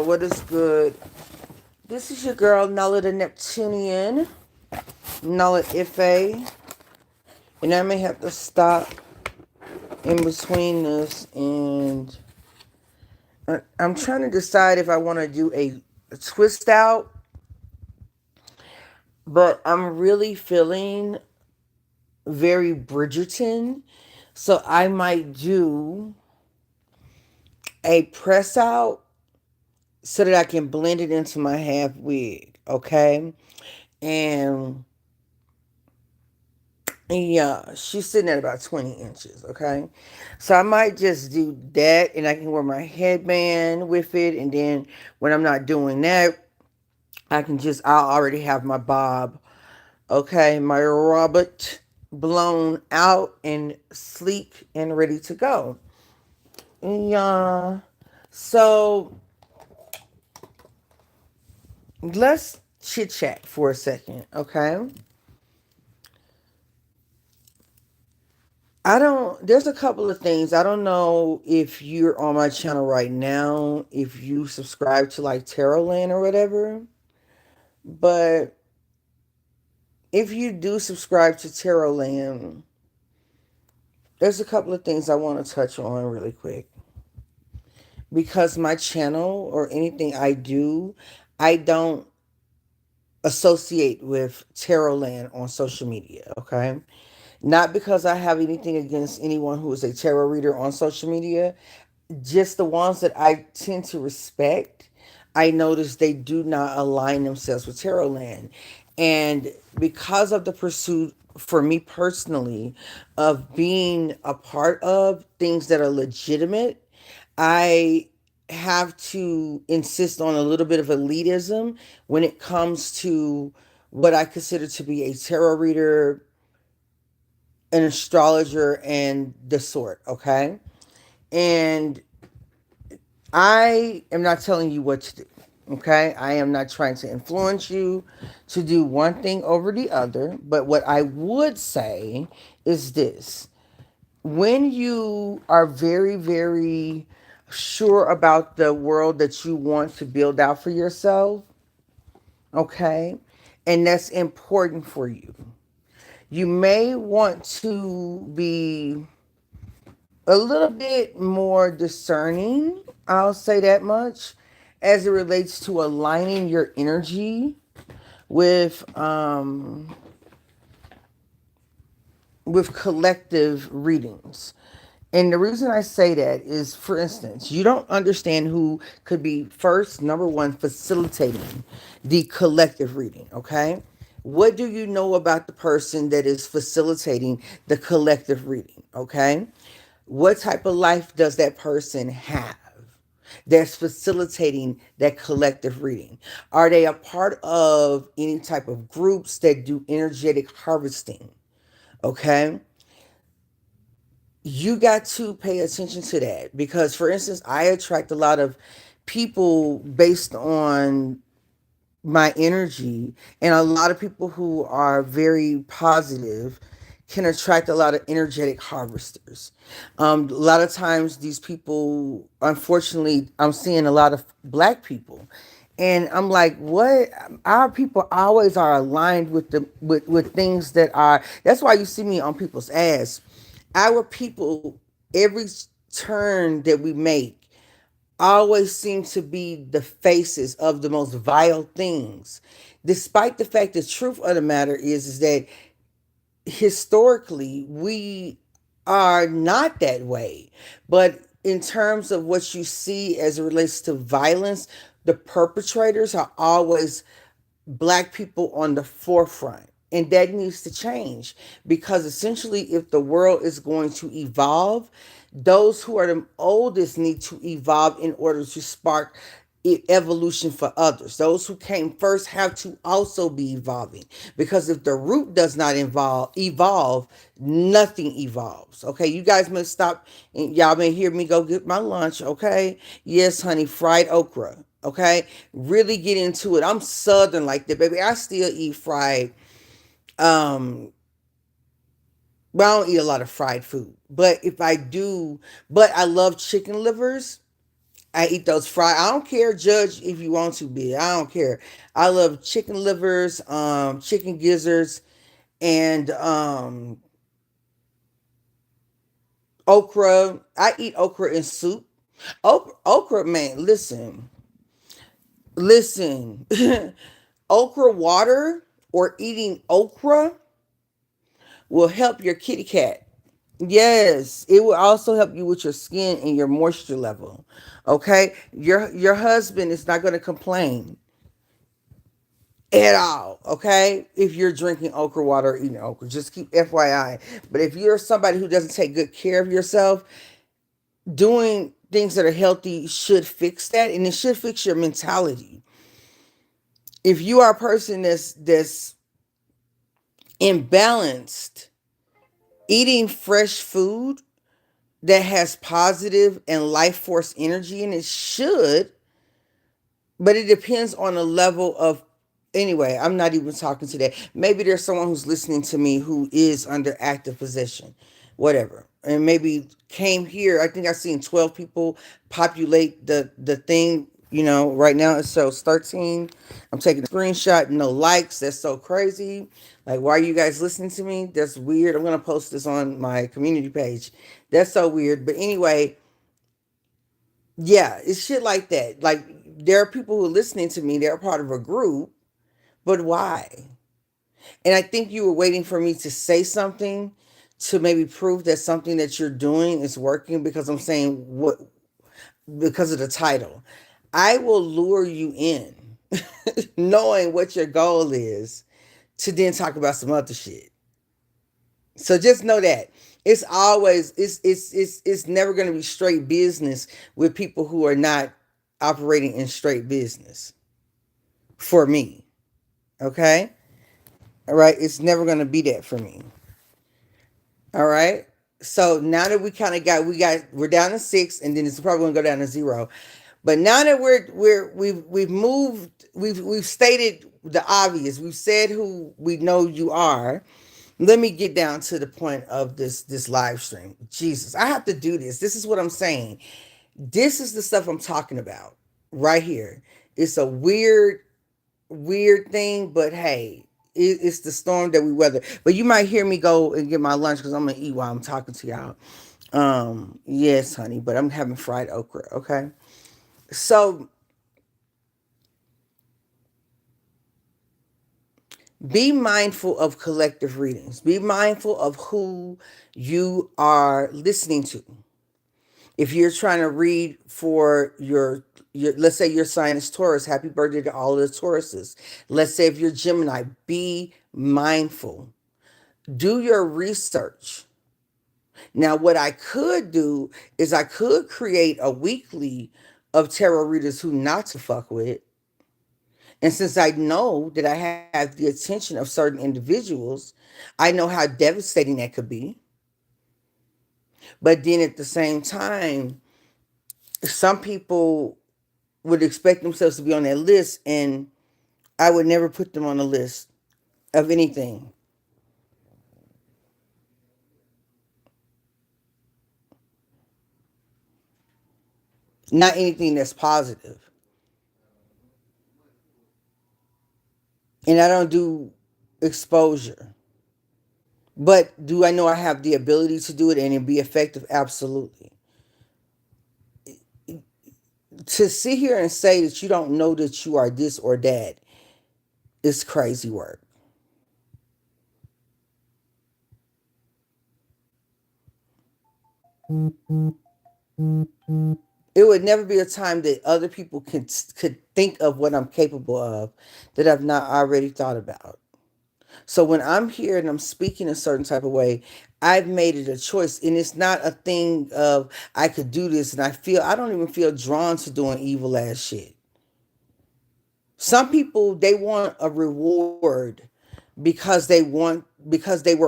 what is good? This is your girl, Nala the Neptunian, Nala-Ife, and I may have to stop in between this, and I'm trying to decide if I want to do a twist out, but I'm really feeling very Bridgerton, so I might do a press out so that I can blend it into my half wig, okay? And yeah, she's sitting at about 20 inches, okay? So I might just do that and I can wear my headband with it. And then when I'm not doing that, I'll already have my bob, okay? My Robert blown out and sleek and ready to go. Yeah. So let's chit chat for a second, okay? There's a couple of things. I don't know if you're on my channel right now, if you subscribe to like Tarotland or whatever, but if you do subscribe to Tarotland, there's a couple of things I want to touch on really quick. Because my channel or anything I do, I don't associate with Tarotland on social media, okay? Not because I have anything against anyone who is a tarot reader on social media, just the ones that I tend to respect, I notice they do not align themselves with Tarotland. And because of the pursuit, for me personally, of being a part of things that are legitimate, I have to insist on a little bit of elitism when it comes to what I consider to be a tarot reader, an astrologer, and the sort, okay? And I am not telling you what to do. Okay? I am not trying to influence you to do one thing over the other. But what I would say is this: when you are very, very sure about the world that you want to build out for yourself, okay, and that's important for you, you may want to be a little bit more discerning, I'll say that much, as it relates to aligning your energy with collective readings. And the reason I say that is, for instance, you don't understand who could be first, number one, facilitating the collective reading, okay? What do you know about the person that is facilitating the collective reading, okay? What type of life does that person have that's facilitating that collective reading? Are they a part of any type of groups that do energetic harvesting? Okay. You got to pay attention to that because, for instance, I attract a lot of people based on my energy, and a lot of people who are very positive can attract a lot of energetic harvesters. A lot of times these people, unfortunately, I'm seeing a lot of black people, and I'm like, what? Our people always are aligned with with things that are, that's why you see me on people's ass. Our people, every turn that we make, always seem to be the faces of the most vile things. Despite the fact, the truth of the matter is that historically we are not that way. But in terms of what you see as it relates to violence, the perpetrators are always black people on the forefront. And that needs to change because essentially, if the world is going to evolve, those who are the oldest need to evolve in order to spark evolution for others. Those who came first have to also be evolving because if the root does not evolve, nothing evolves. Okay, you guys may stop and y'all may hear me go get my lunch. Okay, yes, honey, fried okra. Okay, really get into it. I'm southern like that, baby. I still eat fried. Um, well, I don't eat a lot of fried food, but if I do, but I love chicken livers. I eat those fried. I don't care, judge if you want to be. I don't care. I love chicken livers, chicken gizzards, and okra. I eat okra in soup. Okra, man, listen. Okra water or eating okra will help your kitty cat. Yes, it will also help you with your skin and your moisture level. Okay, your husband is not going to complain at all. Okay, if you're drinking okra water or eating okra, just keep FYI. But if you're somebody who doesn't take good care of yourself, doing things that are healthy should fix that, and it should fix your mentality. If you are a person that's imbalanced, eating fresh food that has positive and life force energy in it should, but it depends on the level of, anyway, I'm not even talking today. Maybe there's someone who's listening to me who is under active possession, whatever, and maybe came here. I think I've seen 12 people populate the thing. Right now it shows 13. I'm taking a screenshot. No likes. That's so crazy. Like, why are you guys listening to me? That's weird. I'm gonna post this on my community page. That's so weird. But anyway, yeah, it's shit like that. Like, there are people who are listening to me, they're part of a group, but why? And I think you were waiting for me to say something to maybe prove that something that you're doing is working, because I'm saying what, because of the title. I will lure you in, knowing what your goal is, to then talk about some other shit. So just know that it's always it's never going to be straight business with people who are not operating in straight business. For me, okay, all right, it's never going to be that for me. All right. So now that we kind of we're down to six, and then it's probably going to go down to zero. But now that we've moved, we've stated the obvious. We've said who we know you are. Let me get down to the point of this live stream. Jesus, I have to do this. This is what I'm saying. This is the stuff I'm talking about right here. It's a weird thing, but hey, it's the storm that we weather. But you might hear me go and get my lunch because I'm gonna eat while I'm talking to y'all. Yes, honey, but I'm having fried okra. Okay, so be mindful of collective readings. Be mindful of who you are listening to. If you're trying to read for your, let's say your sign is Taurus, happy birthday to all of the Tauruses. Let's say if you're Gemini, be mindful. Do your research. Now, what I could do is I could create a weekly of tarot readers who not to fuck with. And since I know that I have the attention of certain individuals, I know how devastating that could be. But then at the same time, some people would expect themselves to be on that list, and I would never put them on a list of anything. Not anything that's positive. And I don't do exposure. But do I know I have the ability to do it and it be effective? Absolutely. To sit here and say that you don't know that you are this or that is crazy work. It would never be a time that other people could think of what I'm capable of that I've not already thought about. So when I'm here and I'm speaking a certain type of way, I've made it a choice. And it's not a thing of I could do this and I don't even feel drawn to doing evil ass shit. Some people, they want a reward because they were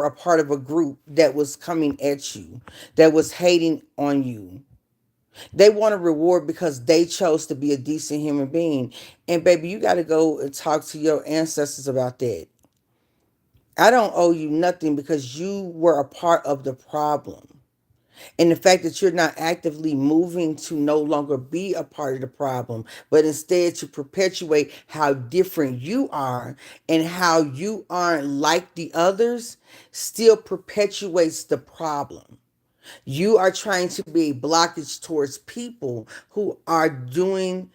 a part of a group that was coming at you, that was hating on you. They want a reward because they chose to be a decent human being. And baby, you got to go and talk to your ancestors about that. I don't owe you nothing because you were a part of the problem. And the fact that you're not actively moving to no longer be a part of the problem, but instead to perpetuate how different you are and how you aren't like the others, still perpetuates the problem. You are trying to be a blockage towards people who are doing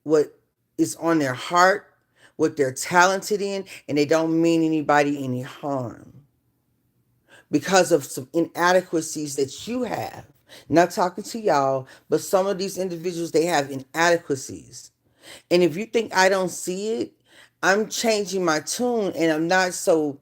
what is on their heart, what they're talented in, and they don't mean anybody any harm because of some inadequacies that you have. Not talking to y'all, but some of these individuals, they have inadequacies. And if you think I don't see it, I'm changing my tune and I'm not so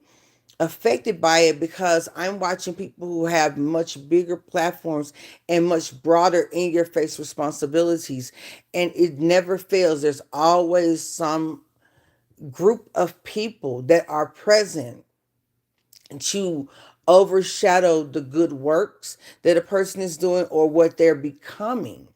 affected by it because I'm watching people who have much bigger platforms and much broader in your face responsibilities. And it never fails. There's always some group of people that are present to overshadow the good works that a person is doing or what they're becoming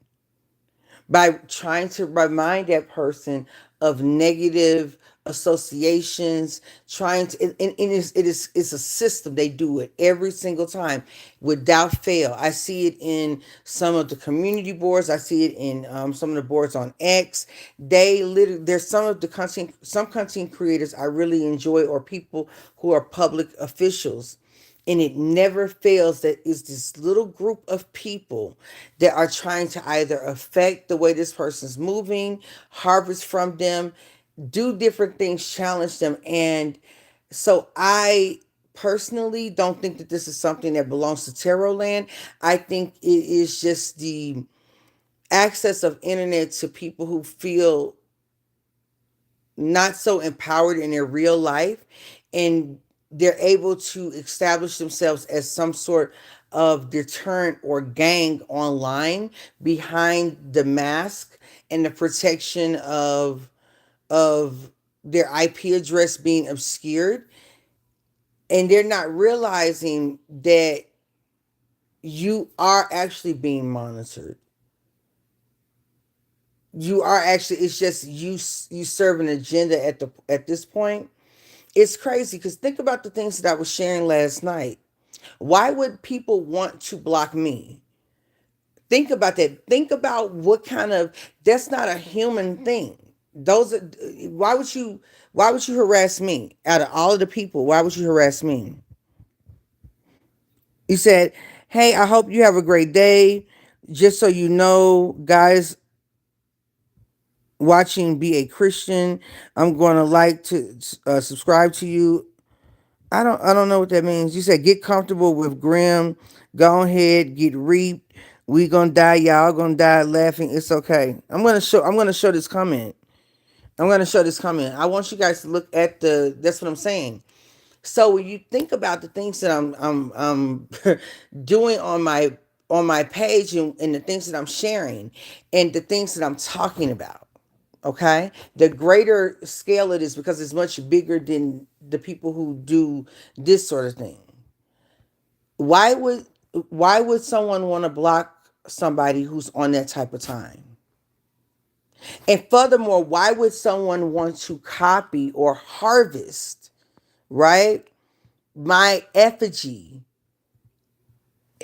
by trying to remind that person of negative associations, trying to and it's a system. They do it every single time without fail. I see it in some of the community boards. I see it in some of the boards on X. They literally, there's some of the content, some content creators I really enjoy, or people who are public officials, and it never fails that it's this little group of people that are trying to either affect the way this person's moving, harvest from them, do different things, challenge them. And so I personally don't think that this is something that belongs to tarot land. I think it is just the access of internet to people who feel not so empowered in their real life, and they're able to establish themselves as some sort of deterrent or gang online behind the mask and the protection of their IP address being obscured, and they're not realizing that you are actually being monitored. You are actually, it's just you serve an agenda at this point. It's crazy because think about the things that I was sharing last night. Why would people want to block me? Think about that. Think about what kind of, that's not a human thing. Those are, why would you harass me? Out of all of the people, why would you harass me? You said, "Hey, I hope you have a great day. Just so you know, guys watching, be a Christian. I'm going to like to subscribe to you. I don't know what that means. You said get comfortable with Grim. Go ahead, get reaped. We gonna die. Y'all gonna die laughing. It's okay. I'm gonna show this comment. I'm gonna show this comment. I want you guys to look at the. That's what I'm saying. So when you think about the things that I'm doing on my page, and the things that I'm sharing and the things that I'm talking about, okay, the greater scale it is because it's much bigger than the people who do this sort of thing. why would why would someone want to block somebody who's on that type of time? And furthermore, why would someone want to copy or harvest, right, my effigy?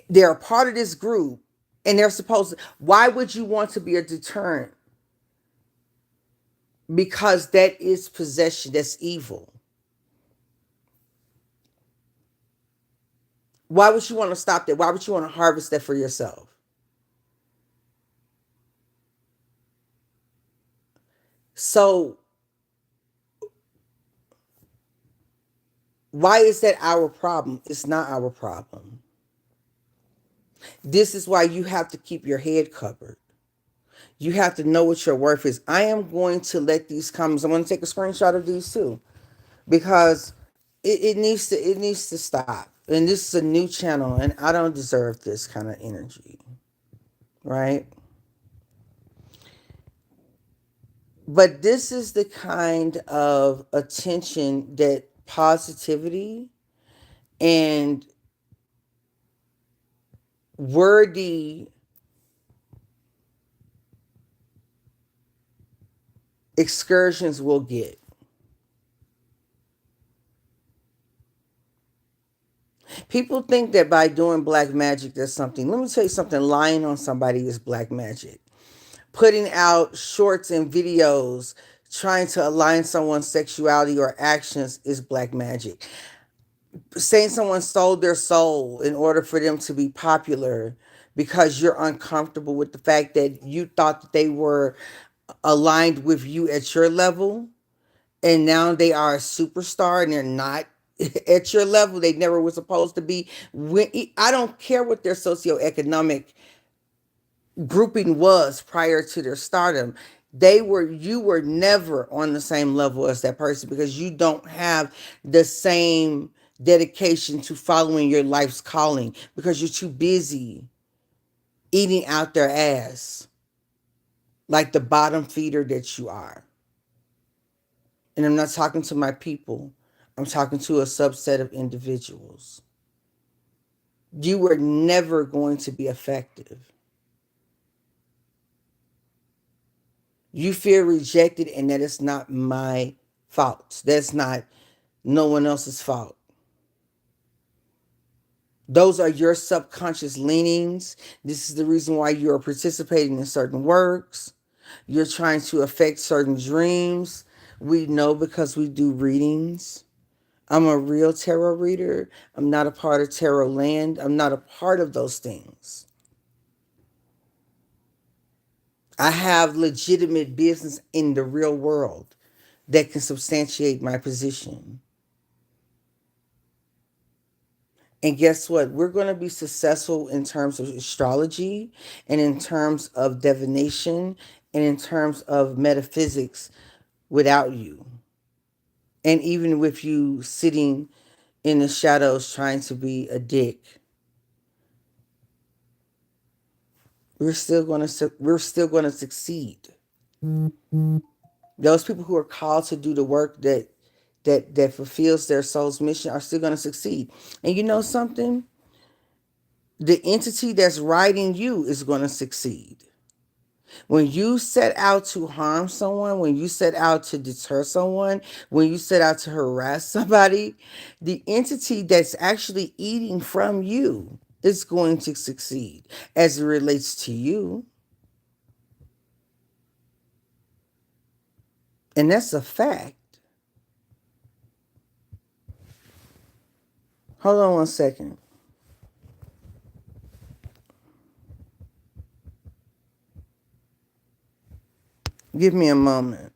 They're a part of this group, and they're supposed to, why would you want to be a deterrent? Because that is possession, that's evil. Why would you want to stop that? Why would you want to harvest that for yourself? So why is that our problem? It's not our problem. This is why you have to keep your head covered. You have to know what your worth is. I am going to let these comments, I'm going to take a screenshot of these too, because it needs to stop. And this is a new channel, and I don't deserve this kind of energy, right? But this is the kind of attention that positivity and worthy excursions will get. People think that by doing black magic, there's something. Let me tell you something. Lying on somebody is black magic. Putting out shorts and videos trying to align someone's sexuality or actions is black magic. Saying someone sold their soul in order for them to be popular because you're uncomfortable with the fact that you thought that they were aligned with you at your level, and now they are a superstar and they're not at your level. They never were supposed to be. I don't care what their socioeconomic grouping was prior to their stardom. You were never on the same level as that person because you don't have the same dedication to following your life's calling because you're too busy eating out their ass like the bottom feeder that you are. And I'm not talking to my people. I'm talking to a subset of individuals. You were never going to be effective. You feel rejected, and that is not my fault. That's not no one else's fault. Those are your subconscious leanings. This is the reason why you are participating in certain works. You're trying to affect certain dreams. We know because we do readings. I'm a real tarot reader. I'm not a part of tarot land. I'm not a part of those things. I have legitimate business in the real world that can substantiate my position. And guess what? We're going to be successful in terms of astrology and in terms of divination and in terms of metaphysics without you. And even with you sitting in the shadows trying to be a dick, we're still going to succeed. Those people who are called to do the work that fulfills their soul's mission are still going to succeed. And you know something? The entity that's writing you is going to succeed. When you set out to harm someone, when you set out to deter someone, when you set out to harass somebody, the entity that's actually eating from you is going to succeed as it relates to you. And that's a fact. Hold on one second. Give me a moment.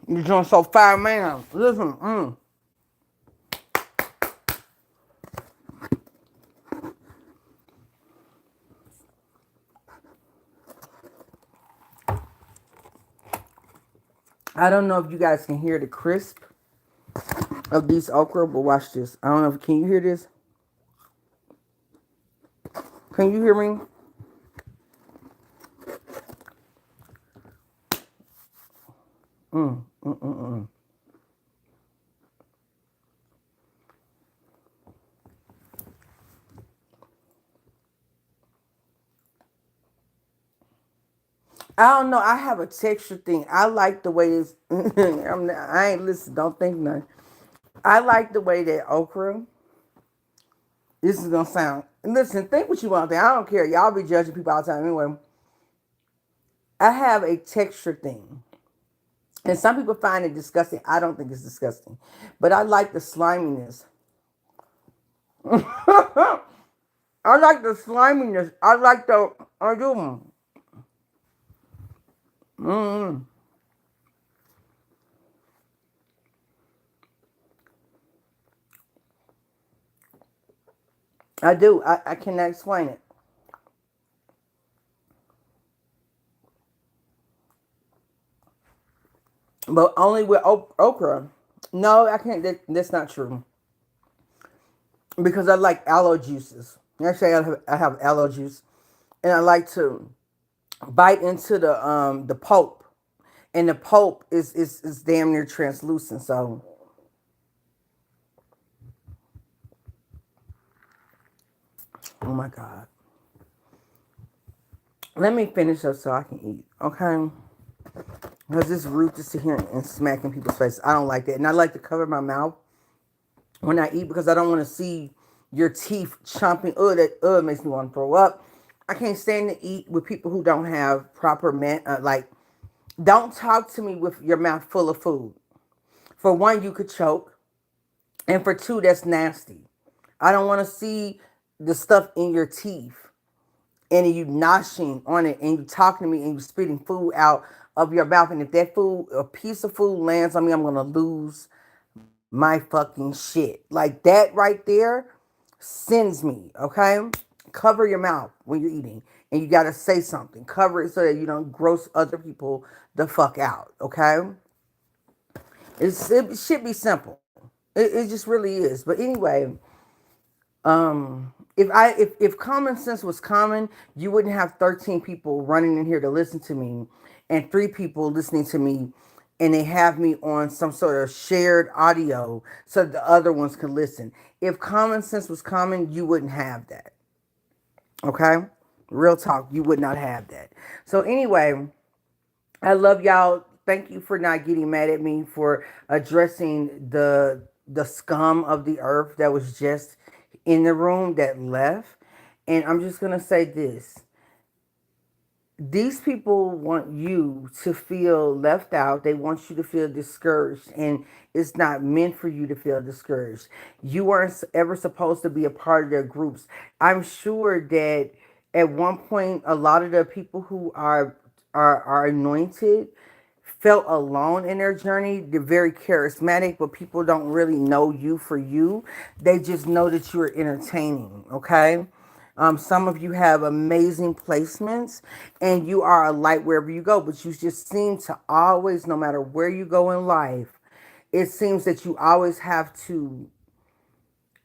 You're doing so fire, man. Listen, I don't know if you guys can hear the crisp of these okra, but watch this. I don't know if can you hear this? Can you hear me? Mm, mm, mm, mm. I don't know. I have a texture thing. I like the way it's. I ain't listen. Don't think nothing. I like the way that okra This is gonna sound. Listen, think what you want to think. I don't care. Y'all be judging people all the time anyway. I have a texture thing. And some people find it disgusting. I don't think it's disgusting. But I like the sliminess. I like the sliminess. I like the. I do. Mm. I do. I cannot explain it. But only with okra. No, I can't. That's not true. Because I like aloe juices. Actually, I have aloe juice. And I like to bite into the pulp. And the pulp is damn near translucent. So, oh my God. Let me finish up so I can eat. Okay? Because it's rude to sit here and smacking people's faces. I don't like that. And I like to cover my mouth when I eat because I don't want to see your teeth chomping. That makes me want to throw up. I can't stand to eat with people who don't have proper like. Don't talk to me with your mouth full of food. For one, you could choke, and for two, that's nasty. I don't want to see the stuff in your teeth and you noshing on it and you talking to me and you spitting food out of your mouth. And if that food, a piece of food lands on me, I'm gonna lose my fucking shit. Like that right there sends me, okay? Cover your mouth when you're eating. And you gotta say something. Cover it so that you don't gross other people the fuck out, okay? It should be simple. It just really is. But anyway, if common sense was common, you wouldn't have 13 people running in here to listen to me and 3 people listening to me and they have me on some sort of shared audio so the other ones can listen. If common sense was common, you wouldn't have that. Okay? Real talk, you would not have that. So anyway, I love y'all. Thank you for not getting mad at me for addressing the scum of the earth that was just in the room that left. And I'm just gonna say this. These people want you to feel left out. They want you to feel discouraged. And it's not meant for you to feel discouraged. You weren't ever supposed to be a part of their groups. I'm sure that at one point, a lot of the people who are anointed felt alone in their journey. They're very charismatic, but people don't really know you for you. They just know that you're entertaining, okay? Some of you have amazing placements and you are a light wherever you go, but you just seem to always, no matter where you go in life, it seems that you always have to,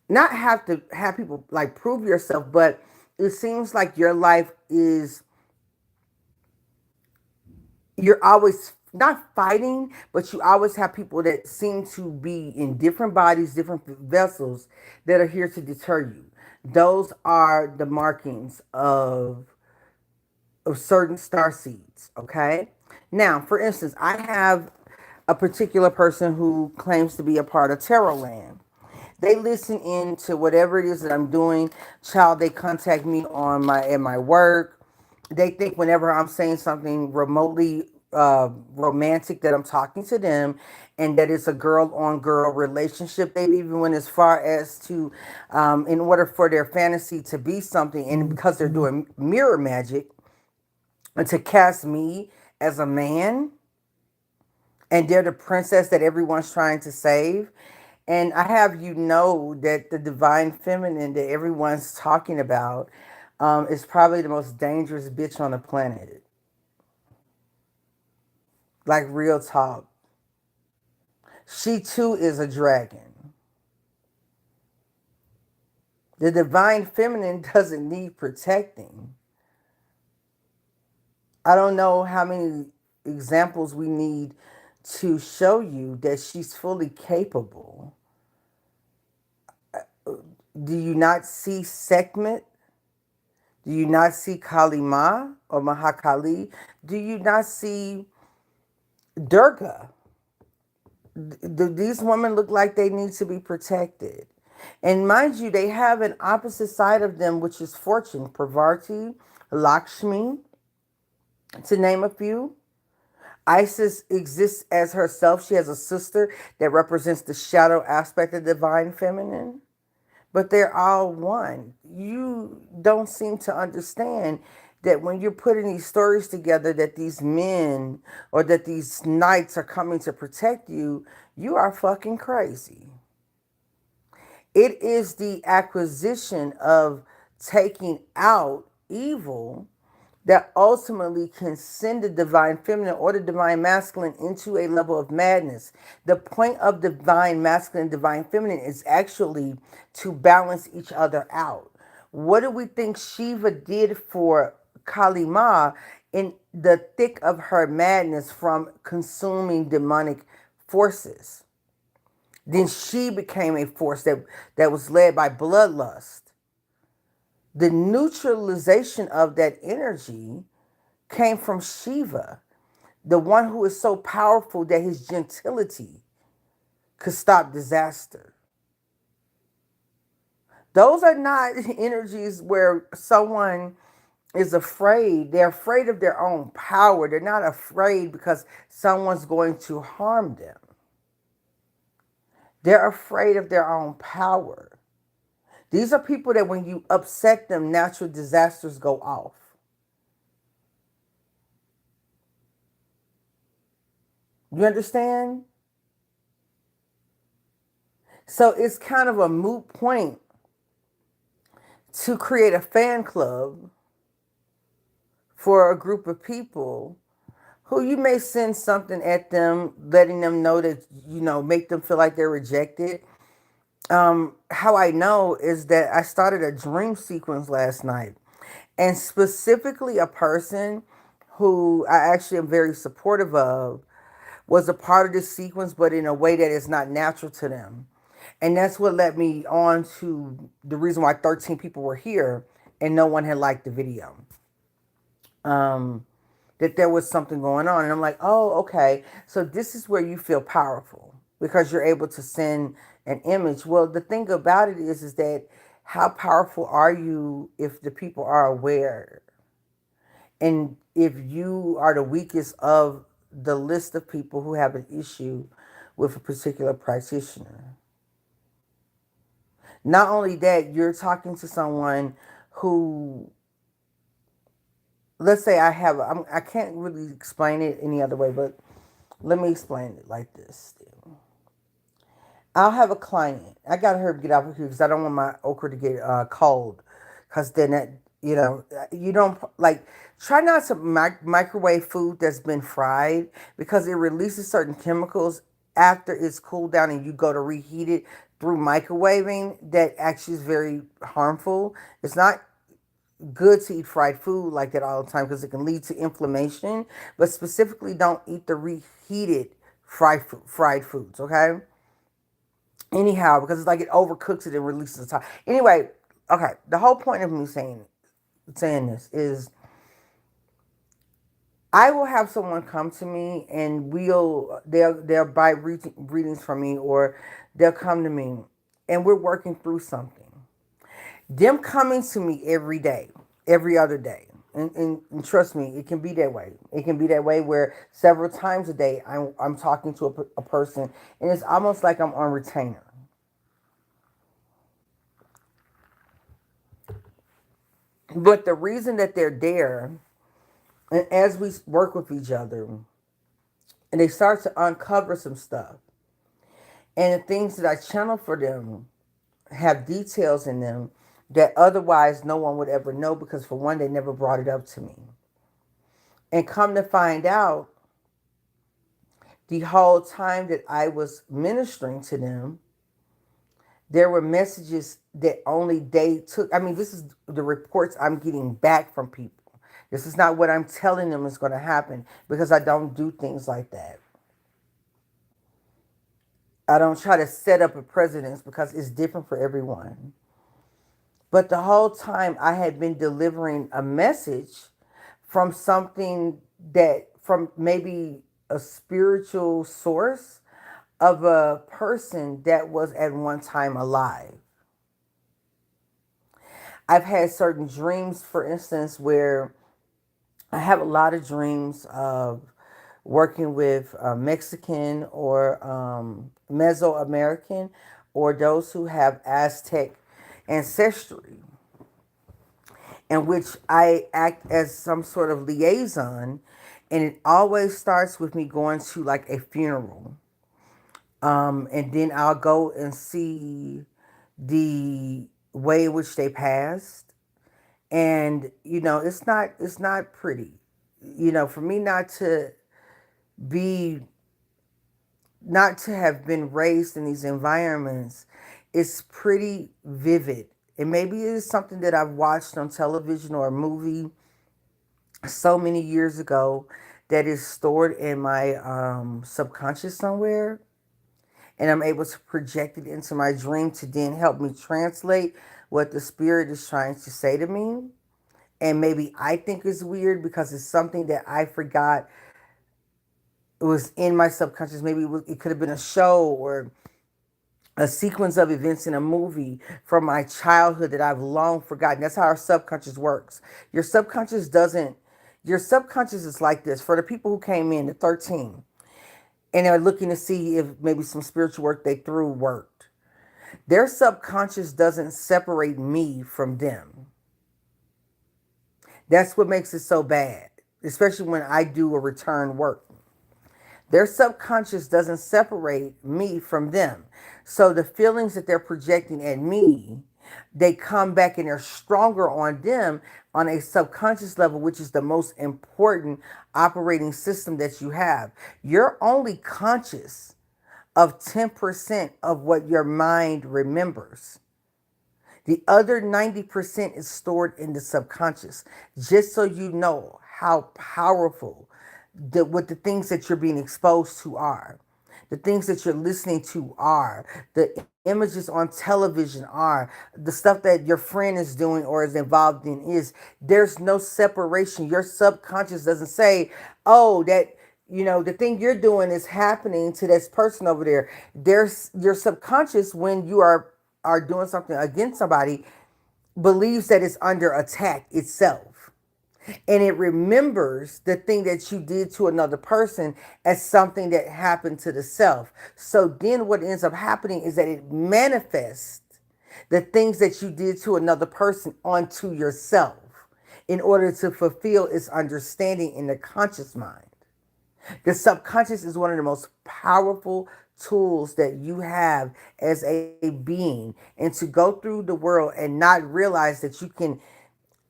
not have to have people like prove yourself, but it seems like your life is, you're always not fighting, but you always have people that seem to be in different bodies, different vessels that are here to deter you. Those are the markings of certain star seeds. Okay. Now, for instance, I have a particular person who claims to be a part of Tarot Land. They listen in to whatever it is that I'm doing. Child, they contact me on my at my work. They think whenever I'm saying something remotely romantic that I'm talking to them, and that it's a girl on girl relationship. They even went as far as to, in order for their fantasy to be something, and because they're doing mirror magic, and to cast me as a man, and they're the princess that everyone's trying to save. And I have you know that the divine feminine that everyone's talking about is probably the most dangerous bitch on the planet. Like real talk. She too is a dragon. The divine feminine doesn't need protecting. I don't know how many examples we need to show you that she's fully capable. Do you not see Sekhmet? Do you not see Kalima or Mahakali? Do you not see Durga? Do these women look like they need to be protected? And mind you, they have an opposite side of them, which is fortune, Pravarti, Lakshmi, to name a few. Isis exists as herself. She has a sister that represents the shadow aspect of divine feminine, but they're all one. You don't seem to understand that when you're putting these stories together, that these men or that these knights are coming to protect you, you are fucking crazy. It is the acquisition of taking out evil that ultimately can send the divine feminine or the divine masculine into a level of madness. The point of divine masculine and divine feminine is actually to balance each other out. What do we think Shiva did for Kali Ma in the thick of her madness from consuming demonic forces? Then she became a force that was led by bloodlust. The neutralization of that energy came from Shiva, the one who is so powerful that his gentility could stop disaster. Those are not energies where someone is afraid. They're afraid of their own power. They're not afraid because someone's going to harm them. They're afraid of their own power. These are people that when you upset them, natural disasters go off. You understand? So it's kind of a moot point to create a fan club for a group of people who you may send something at them, letting them know that, make them feel like they're rejected. How I know is that I started a dream sequence last night, and specifically a person who I actually am very supportive of was a part of this sequence, but in a way that is not natural to them. And that's what led me on to the reason why 13 people were here and no one had liked the video. That there was something going on. And I'm like, oh, okay. So this is where you feel powerful because you're able to send an image. Well, the thing about it is that how powerful are you if the people are aware? And if you are the weakest of the list of people who have an issue with a particular practitioner. Not only that, you're talking to someone who, let's say I can't really explain it any other way, but let me explain it like this. I'll have a client. I got her to get out of here because I don't want my okra to get cold. Because then you don't like, try not to microwave food that's been fried because it releases certain chemicals after it's cooled down and you go to reheat it through microwaving that actually is very harmful. It's not good to eat fried food like that all the time because it can lead to inflammation. But specifically, don't eat the reheated fried foods, okay? Anyhow, because it's like it overcooks it and releases the top. Anyway, okay. The whole point of me saying this is I will have someone come to me and they'll buy readings from me, or they'll come to me and we're working through something. Them coming to me every day, every other day. And trust me, it can be that way. It can be that way where several times a day I'm talking to a person and it's almost like I'm on retainer. But the reason that they're there, and as we work with each other, and they start to uncover some stuff, and the things that I channel for them have details in them that otherwise no one would ever know because, for one, they never brought it up to me. And come to find out, the whole time that I was ministering to them, there were messages that only they took. I mean, this is the reports I'm getting back from people. This is not what I'm telling them is going to happen because I don't do things like that. I don't try to set up a precedence because it's different for everyone. But the whole time I had been delivering a message from something from maybe a spiritual source of a person that was at one time alive. I've had certain dreams, for instance, where I have a lot of dreams of working with Mexican or Mesoamerican, or those who have Aztec ancestry, in which I act as some sort of liaison. And it always starts with me going to like a funeral. And then I'll go and see the way in which they passed. And, it's not pretty. For me be, not to have been raised in these environments, it's pretty vivid. And maybe it is something that I've watched on television or a movie so many years ago that is stored in my subconscious somewhere. And I'm able to project it into my dream to then help me translate what the spirit is trying to say to me. And maybe I think it's weird because it's something that I forgot it was in my subconscious. Maybe it could have been a show or a sequence of events in a movie from my childhood that I've long forgotten. That's how our subconscious works. Your subconscious doesn't, your subconscious is like this. For the people who came in, the 13, and they're looking to see if maybe some spiritual work they threw worked, their subconscious doesn't separate me from them. That's what makes it so bad, especially when I do a return work. Their subconscious doesn't separate me from them. So the feelings that they're projecting at me, they come back and they're stronger on them on a subconscious level, which is the most important operating system that you have. You're only conscious of 10% of what your mind remembers. The other 90% is stored in the subconscious. Just so you know how powerful what the things that you're being exposed to are, the things that you're listening to are, the images on television are, the stuff that your friend is doing or is involved in is. There's no separation. Your subconscious doesn't say, oh, that the thing you're doing is happening to this person over there. There's your subconscious, when you are doing something against somebody, believes that it's under attack itself. And it remembers the thing that you did to another person as something that happened to the self. So then what ends up happening is that it manifests the things that you did to another person onto yourself in order to fulfill its understanding in the conscious mind. The subconscious is one of the most powerful tools that you have as a being. And to go through the world and not realize that you can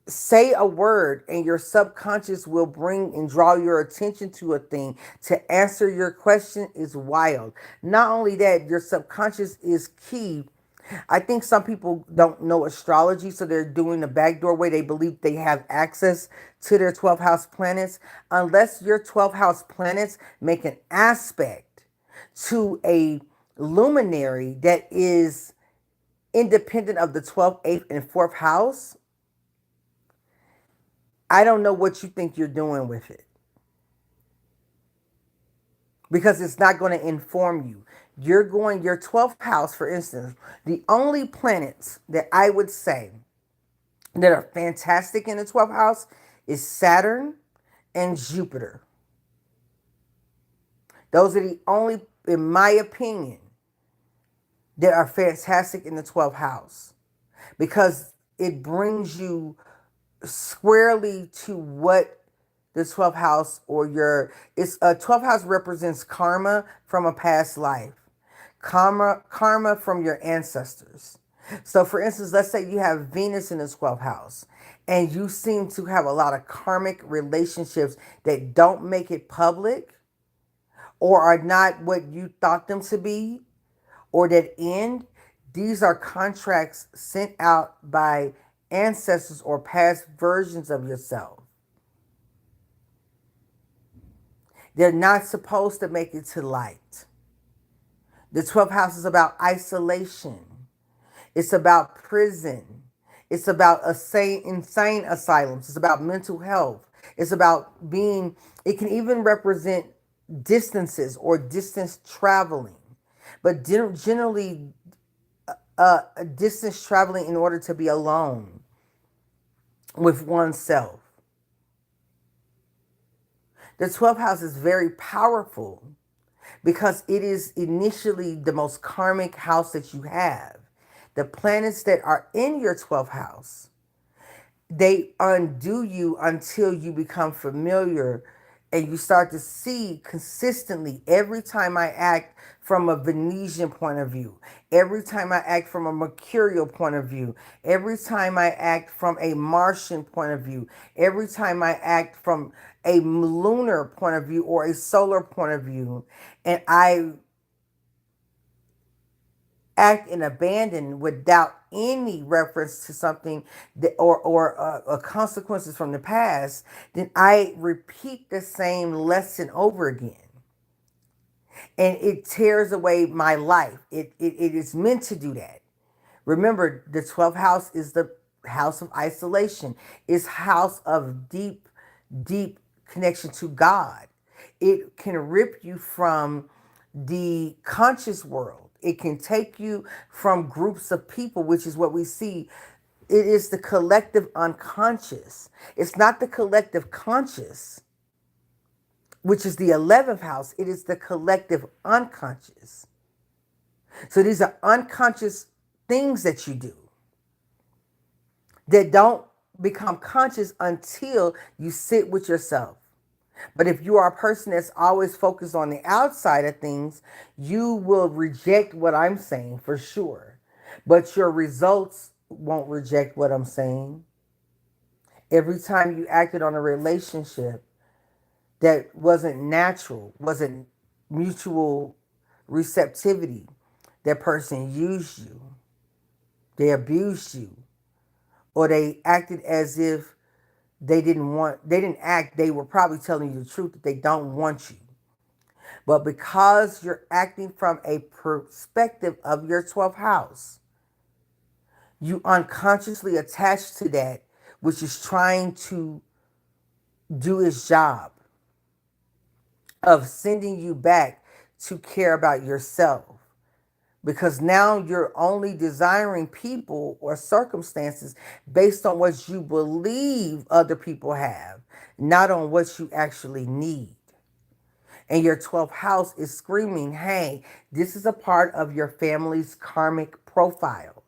say a word and your subconscious will bring and draw your attention to a thing to answer your question is wild. Not only that, your subconscious is key. I think some people don't know astrology, so they're doing the backdoor way. They believe they have access to their 12th house planets. Unless your 12th house planets make an aspect to a luminary that is independent of the 12th, 8th, and 4th house, I don't know what you think you're doing with it, because it's not going to inform you. Your 12th house, for instance, the only planets that I would say that are fantastic in the 12th house is Saturn and Jupiter. Those are the only, in my opinion, that are fantastic in the 12th house, because it brings you squarely to what the 12th house, or it's a 12th house represents karma from a past life, karma from your ancestors. So for instance, let's say you have Venus in the 12th house and you seem to have a lot of karmic relationships that don't make it public, or are not what you thought them to be, or that end. These are contracts sent out by ancestors or past versions of yourself. They're not supposed to make it to light. The 12th house is about isolation. It's about prison. It's about insane asylums. It's about mental health. It's about it can even represent distances or distance traveling. But generally, distance traveling in order to be alone. with oneself. The 12th house is very powerful because it is initially the most karmic house that you have. The planets that are in your 12th house, they undo you until you become familiar and you start to see consistently every time I act from a Venetian point of view, every time I act from a mercurial point of view, every time I act from a Martian point of view, every time I act from a lunar point of view or a solar point of view, and I act and abandon without any reference to something that, or consequences from the past, then I repeat the same lesson over again. And it tears away my life. It is meant to do that. Remember, the 12th house is the house of isolation. It's house of deep, deep connection to God. It can rip you from the conscious world. It can take you from groups of people, which is what we see. It is the collective unconscious. It's not the collective conscious, which is the 11th house. It is the collective unconscious. So these are unconscious things that you do that don't become conscious until you sit with yourself. But if you are a person that's always focused on the outside of things, you will reject what I'm saying for sure. But your results won't reject what I'm saying. Every time you acted on a relationship that wasn't natural, wasn't mutual receptivity, that person used you, they abused you, or they acted as if they didn't act, they were probably telling you the truth that they don't want you. But because you're acting from a perspective of your 12th house, you unconsciously attach to that, which is trying to do its job of sending you back to care about yourself. Because now you're only desiring people or circumstances based on what you believe other people have, not on what you actually need. And your 12th house is screaming, hey, this is a part of your family's karmic profile.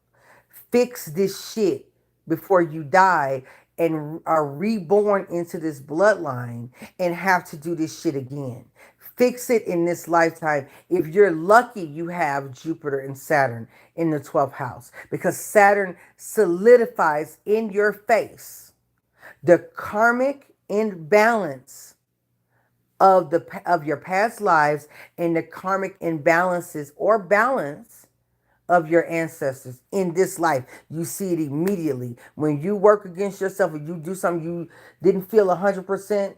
Fix this shit before you die and are reborn into this bloodline and have to do this shit again. Fix it in this lifetime. If you're lucky, you have Jupiter and Saturn in the 12th house because Saturn solidifies in your face the karmic imbalance of your past lives and the karmic imbalances or balance of your ancestors in this life. You see it immediately. When you work against yourself or you do something you didn't feel 100%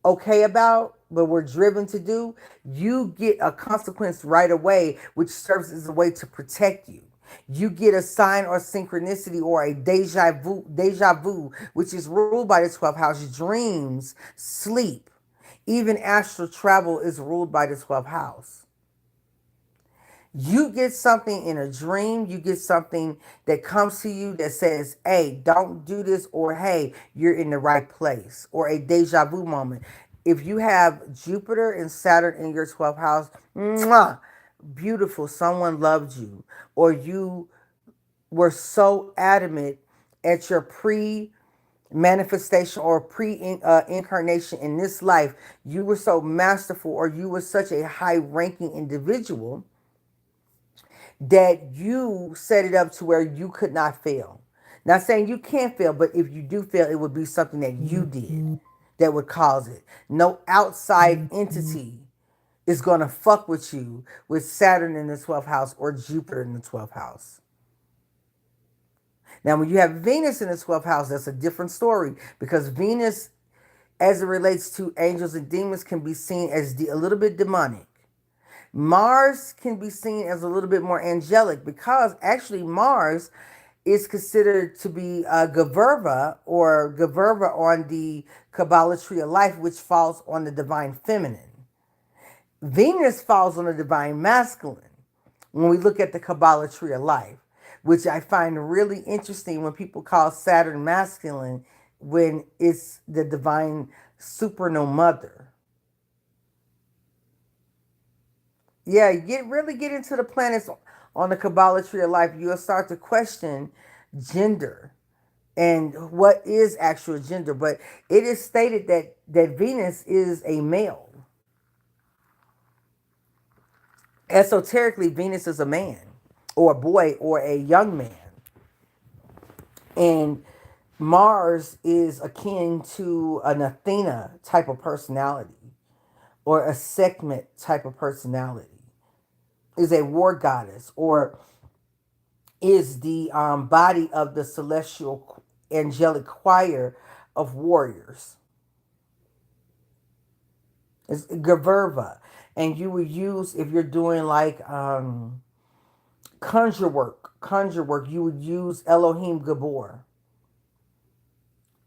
okay about, but were driven to do, you get a consequence right away, which serves as a way to protect you. You get a sign or synchronicity or a deja vu, which is ruled by the 12th house. Dreams, sleep, even astral travel is ruled by the 12th house. You get something in a dream, you get something that comes to you that says, hey, don't do this, or hey, you're in the right place, or a deja vu moment. If you have Jupiter and Saturn in your 12th house, mwah, beautiful, someone loved you, or you were so adamant at your manifestation or incarnation in this life, you were so masterful, or you were such a high ranking individual that you set it up to where you could not fail. Not saying you can't fail, but if you do fail, it would be something that you did that would cause it. No outside entity is going to fuck with you with Saturn in the 12th house or Jupiter in the 12th house. Now, when you have Venus in the 12th house, that's a different story because Venus, as it relates to angels and demons, can be seen as a little bit demonic. Mars can be seen as a little bit more angelic because actually Mars is considered to be Gaverva or Gaverva on the Kabbalah tree of life, which falls on the divine feminine. Venus falls on the divine masculine when we look at the Kabbalah tree of life, which I find really interesting when people call Saturn masculine when it's the divine supernal mother. Yeah, get into the planets on the Kabbalah tree of life. You'll start to question gender and what is actual gender. But it is stated that Venus is a male. Esoterically, Venus is a man or a boy or a young man. And Mars is akin to an Athena type of personality or a Sekhmet type of personality. Is a war goddess or is the body of the celestial angelic choir of warriors. It's Gaverva. And you would use, if you're doing like conjure work, you would use Elohim Gabor,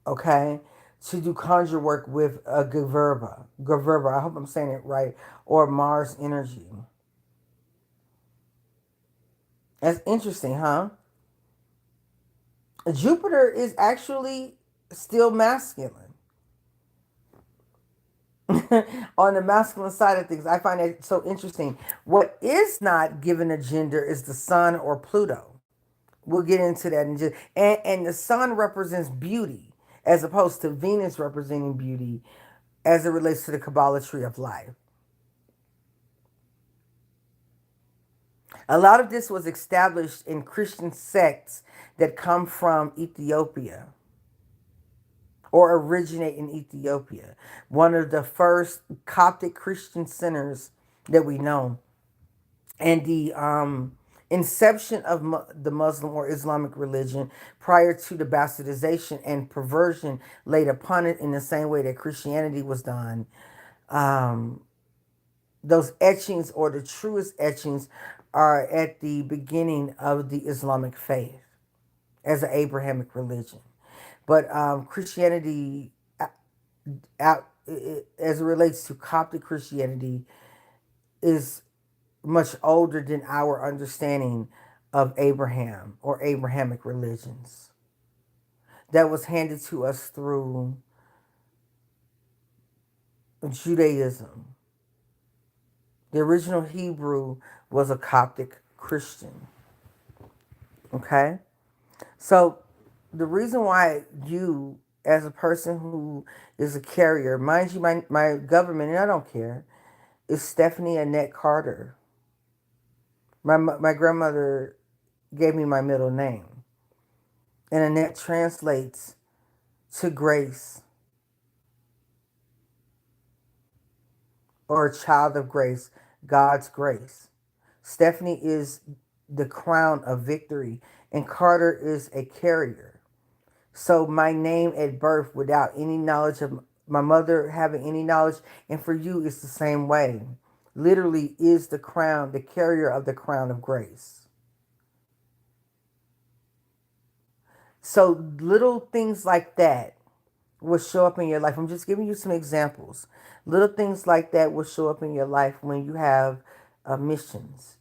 okay, to do conjure work with a Gaverva. I hope I'm saying it right, or Mars energy. That's interesting, huh? Jupiter is actually still masculine. On the masculine side of things, I find it so interesting. What is not given a gender is the sun or Pluto. We'll get into that in just and the sun represents beauty as opposed to Venus representing beauty as it relates to the Kabbalah tree of life. A lot of this was established in Christian sects that come from Ethiopia or originate in Ethiopia. One of the first Coptic Christian centers that we know. And the inception of the Muslim or Islamic religion prior to the bastardization and perversion laid upon it in the same way that Christianity was done. Um, those etchings or the truest etchings are at the beginning of the Islamic faith as an Abrahamic religion. But Christianity, as it relates to Coptic Christianity, is much older than our understanding of Abraham or Abrahamic religions that was handed to us through Judaism. The original Hebrew was a Coptic Christian. Okay? So, the reason why you, as a person who is a carrier, mind you, my government, and I don't care, is Stephanie Annette Carter. My grandmother gave me my middle name. And Annette translates to grace or a child of grace, God's grace. Stephanie is the crown of victory, and Carter is a carrier. So my name at birth, without any knowledge of my mother having any knowledge, and for you, it's the same way. Literally is the crown, the carrier of the crown of grace. So little things like that will show up in your life. I'm just giving you some examples. Little things like that will show up in your life when you have missions.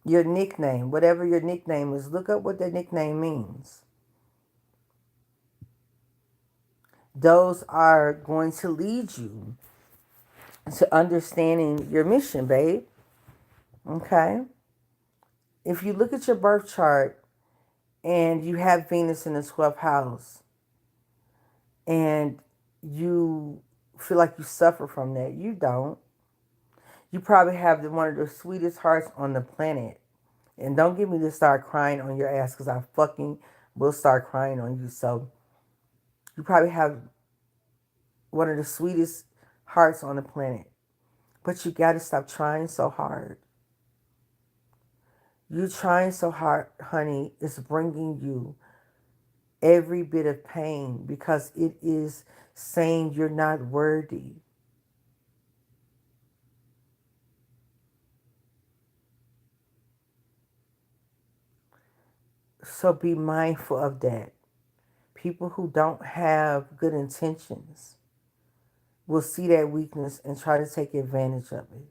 Your nickname, whatever your nickname is, look up what that nickname means. Those are going to lead you to understanding your mission, babe. Okay? If you look at your birth chart and you have Venus in the 12th house and you feel like you suffer from that, you don't. You probably have one of the sweetest hearts on the planet. And don't get me to start crying on your ass because I fucking will start crying on you. So you probably have one of the sweetest hearts on the planet. But you got to stop trying so hard. You trying so hard, honey, is bringing you every bit of pain because it is saying you're not worthy. So be mindful of that. People who don't have good intentions will see that weakness and try to take advantage of it.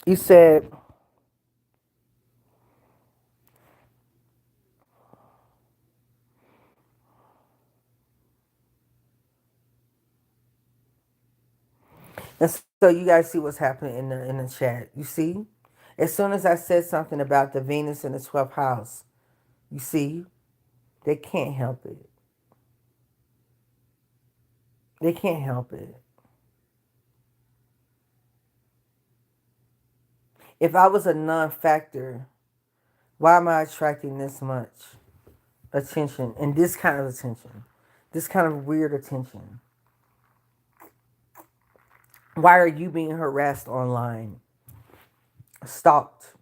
You said And so you guys see what's happening in the chat. You see? As soon as I said something about the Venus in the 12th house, you see, they can't help it. They can't help it. If I was a non-factor, why am I attracting this much attention and this kind of attention? This kind of weird attention. Why are you being harassed online? Stalked?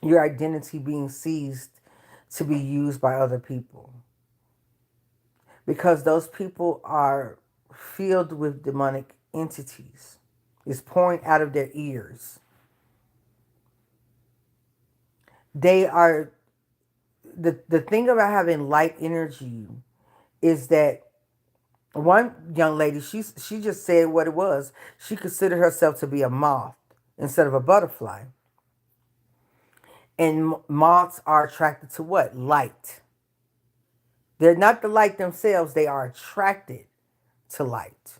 Your identity being seized to be used by other people? Because those people are filled with demonic entities. It's pouring out of their ears. They are the thing about having light energy is that one young lady, she just said what it was. She considered herself to be a moth instead of a butterfly. And moths are attracted to what? Light. They're not the light themselves, they are attracted to light.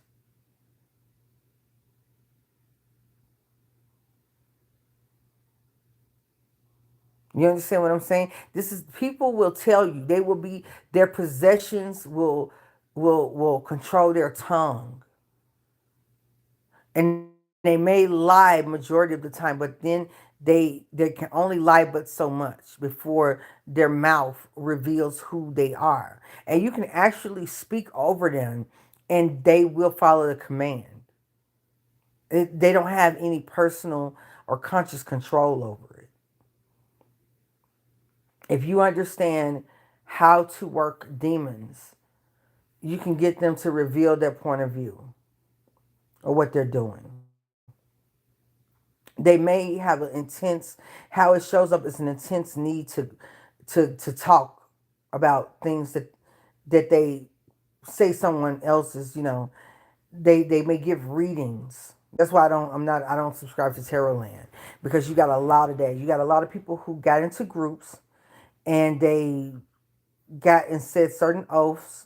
You understand what I'm saying? This is people will tell you they will be their possessions will control their tongue. And they may lie majority of the time, but then they can only lie but so much before their mouth reveals who they are. And you can actually speak over them and they will follow the command. They don't have any personal or conscious control over it. If you understand how to work demons, you can get them to reveal their point of view or what they're doing. They may have an intense, how it shows up is an intense need to talk about things that they say someone else's, they may give readings. That's why I don't subscribe to Tarot Land, because you got a lot of that. You got a lot of people who got into groups and they got and said certain oaths,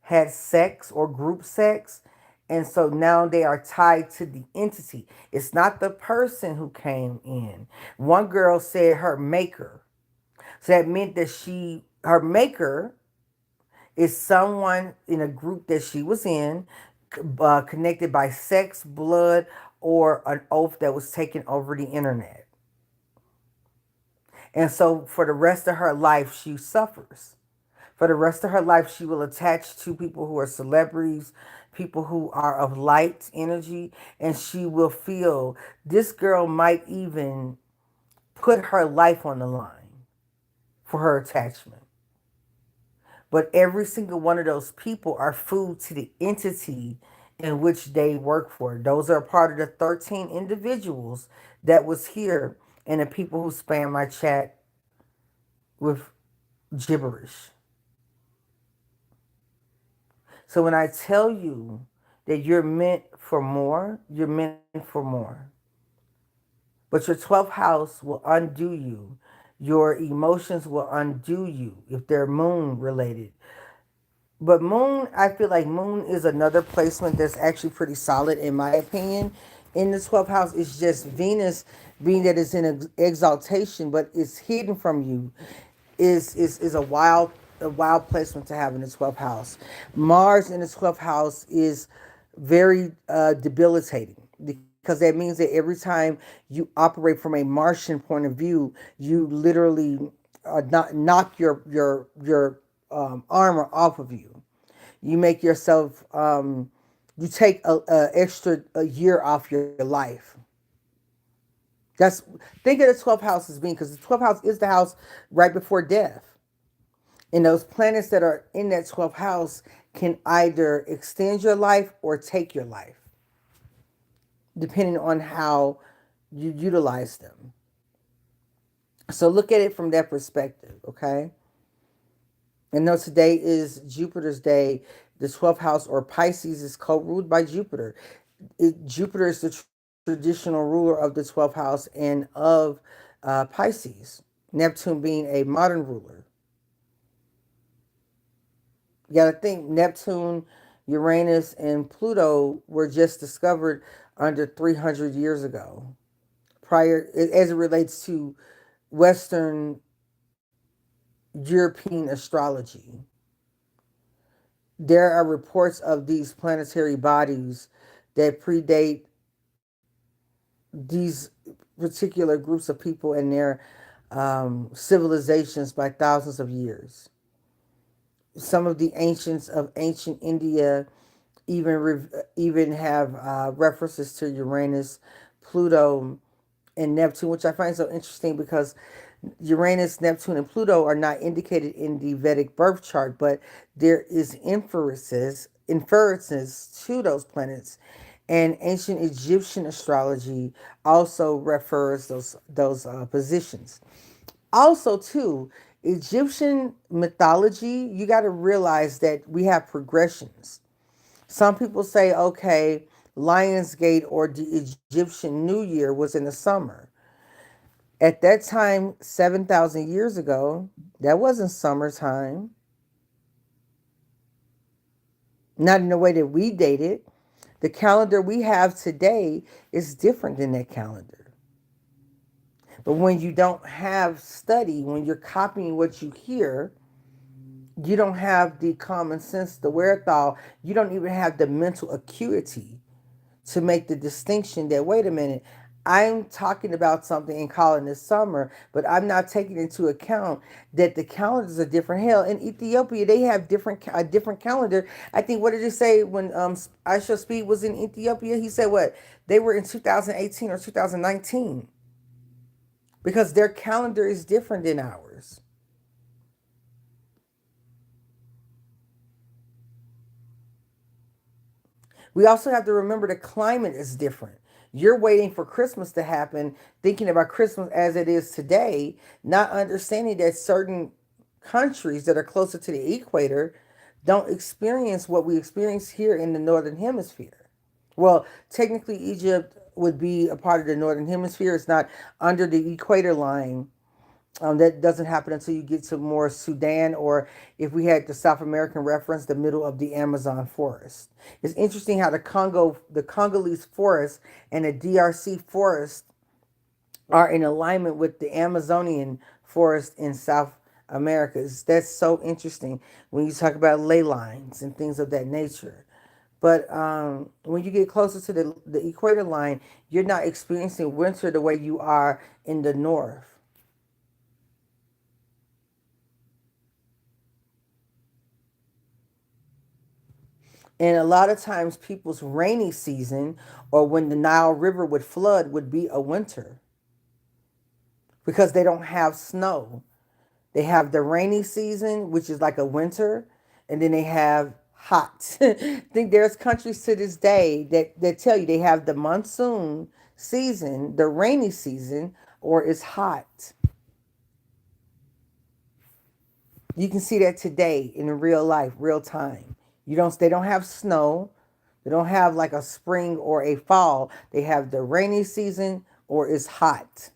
had sex or group sex, and so now they are tied to the entity. It's not the person who came in. One girl said her maker. So that meant that her maker is someone in a group that she was in, connected by sex, blood, or an oath that was taken over the internet. And so for the rest of her life, she suffers. For the rest of her life, she will attach to people who are celebrities, people who are of light energy, and she will feel this girl might even put her life on the line for her attachment. But every single one of those people are food to the entity in which they work for. Those are part of the 13 individuals that was here and the people who spam my chat with gibberish. So when I tell you that you're meant for more, you're meant for more. But your 12th house will undo you. Your emotions will undo you if they're moon related. But moon, I feel like moon is another placement that's actually pretty solid in my opinion. In the 12th house, it's just Venus being that it's in exaltation, but it's hidden from you. Is a wild placement to have in the 12th house. Mars in the 12th house is very debilitating, because that means that every time you operate from a Martian point of view, you literally knock your armor off of you. You make yourself you take a extra a year off your life. That's Think of the 12th house as being, because the 12th house is the house right before death. And those planets that are in that 12th house can either extend your life or take your life, depending on how you utilize them. So look at it from that perspective, okay? And though today is Jupiter's day, the 12th house or Pisces is co-ruled by Jupiter. Jupiter is the traditional ruler of the 12th house and of Pisces, Neptune being a modern ruler. You got to think Neptune, Uranus and Pluto were just discovered under 300 years ago, prior as it relates to Western European astrology. There are reports of these planetary bodies that predate these particular groups of people and their civilizations by thousands of years. Some of the ancients of ancient India even have references to Uranus, Pluto, and Neptune, which I find so interesting because Uranus, Neptune, and Pluto are not indicated in the Vedic birth chart, but there is inferences to those planets. And ancient Egyptian astrology also refers those positions. Also, too, Egyptian mythology, you got to realize that we have progressions. Some people say, okay, Lionsgate or the Egyptian New Year was in the summer. At that time, 7,000 years ago, that wasn't summertime. Not in the way that we date it. The calendar we have today is different than that calendar. But when you don't have study, when you're copying what you hear, you don't have the common sense, the wherewithal, you don't even have the mental acuity to make the distinction that, wait a minute, I'm talking about something and calling it summer, but I'm not taking into account that the calendars are different. Hell, in Ethiopia, they have a different calendar. I think, what did it say when Aisha Speed was in Ethiopia? He said what? They were in 2018 or 2019 because their calendar is different than ours. We also have to remember the climate is different. You're waiting for Christmas to happen, thinking about Christmas as it is today, not understanding that certain countries that are closer to the equator don't experience what we experience here in the northern hemisphere. Well, technically, Egypt would be a part of the northern hemisphere. It's not under the equator line. That doesn't happen until you get to more Sudan, or if we had the South American reference, the middle of the Amazon forest. It's interesting how the Congolese forest and the DRC forest are in alignment with the Amazonian forest in South America. That's so interesting when you talk about ley lines and things of that nature. But when you get closer to the equator line, you're not experiencing winter the way you are in the north. And a lot of times, people's rainy season or when the Nile River would flood would be a winter because they don't have snow. They have the rainy season, which is like a winter, and then they have hot. I think there's countries to this day that tell you they have the monsoon season, the rainy season, or it's hot. You can see that today in real life, real time. They don't have snow. They don't have like a spring or a fall. They have the rainy season or it's hot.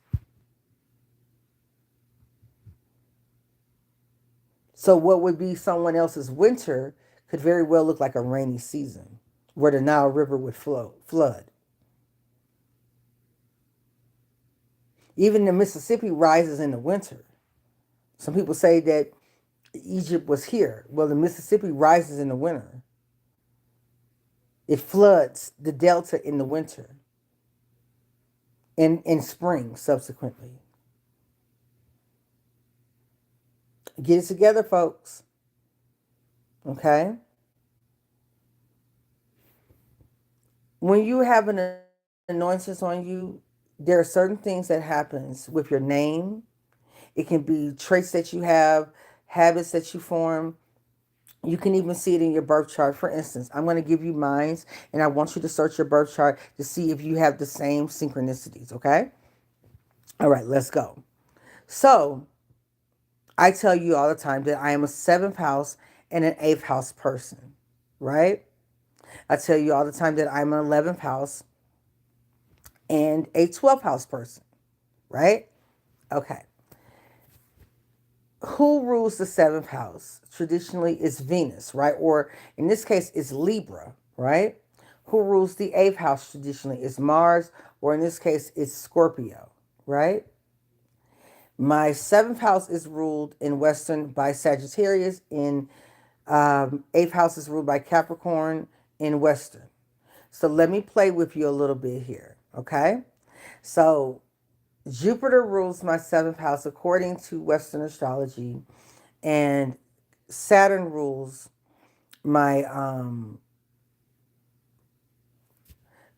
So what would be someone else's winter could very well look like a rainy season where the Nile River would flood. Even the Mississippi rises in the winter. Some people say that Egypt was here. Well, the Mississippi rises in the winter. It floods the delta in the winter and in spring subsequently. Get it together, folks. Okay? When you have an anointings on you, there are certain things that happens with your name. It can be traits that you have, habits that you form. You can even see it in your birth chart. For instance, I'm going to give you mines, and I want you to search your birth chart to see if you have the same synchronicities, okay? All right, let's go. So, I tell you all the time that I am a 7th house and an 8th house person, right? I tell you all the time that I'm an 11th house and a 12th house person, right? Okay. Who rules the seventh house? Traditionally, it's Venus, right? Or in this case, it's Libra, right? Who rules the eighth house? Traditionally, is Mars, or in this case, it's Scorpio, right? My seventh house is ruled in Western by Sagittarius. In eighth house is ruled by Capricorn in Western. So let me play with you a little bit here, okay? So Jupiter rules my seventh house according to Western astrology, and Saturn rules my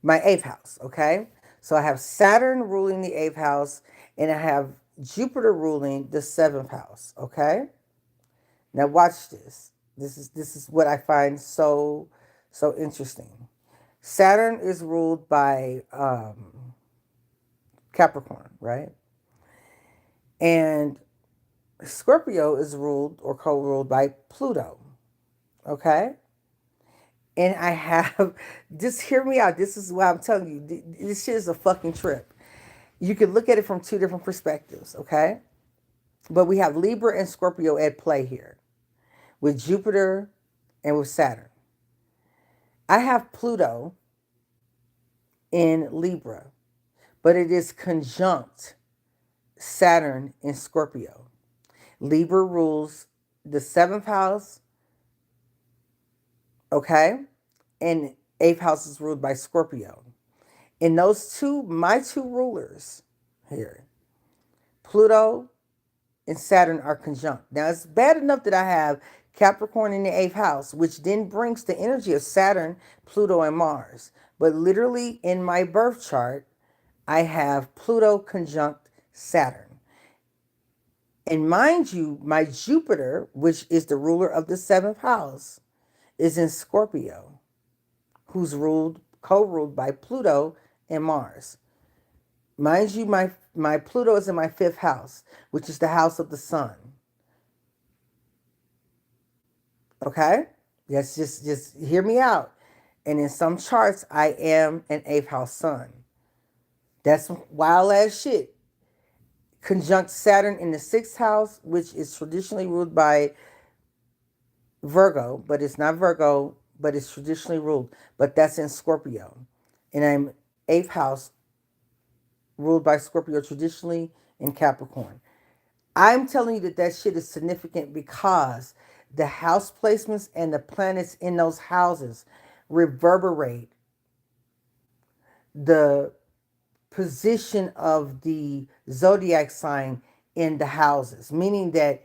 my eighth house. Okay, so I have Saturn ruling the eighth house, and I have Jupiter ruling the seventh house. Okay, now watch this. This is what I find so interesting. Saturn is ruled by Capricorn, right? And Scorpio is ruled or co-ruled by Pluto. Okay, and I have, just hear me out. This is why I'm telling you, this shit is a fucking trip. You can look at it from two different perspectives, okay? But we have Libra and Scorpio at play here with Jupiter and with Saturn. I have Pluto in Libra, but it is conjunct Saturn in Scorpio. Libra rules the seventh house, okay? And eighth house is ruled by Scorpio. And those two, my two rulers here, Pluto and Saturn, are conjunct. Now, it's bad enough that I have Capricorn in the eighth house, which then brings the energy of Saturn, Pluto, and Mars. But literally in my birth chart, I have Pluto conjunct Saturn. And mind you, my Jupiter, which is the ruler of the seventh house, is in Scorpio, who's co-ruled by Pluto and Mars. Mind you, my Pluto is in my fifth house, which is the house of the sun. Okay? Yes, just hear me out. And in some charts, I am an eighth house sun. That's wild ass shit. Conjunct Saturn in the sixth house, which is traditionally ruled by Virgo, but it's not Virgo, but it's traditionally ruled. But that's in Scorpio. And I'm eighth house ruled by Scorpio traditionally in Capricorn. I'm telling you that shit is significant because the house placements and the planets in those houses reverberate the position of the zodiac sign in the houses, meaning that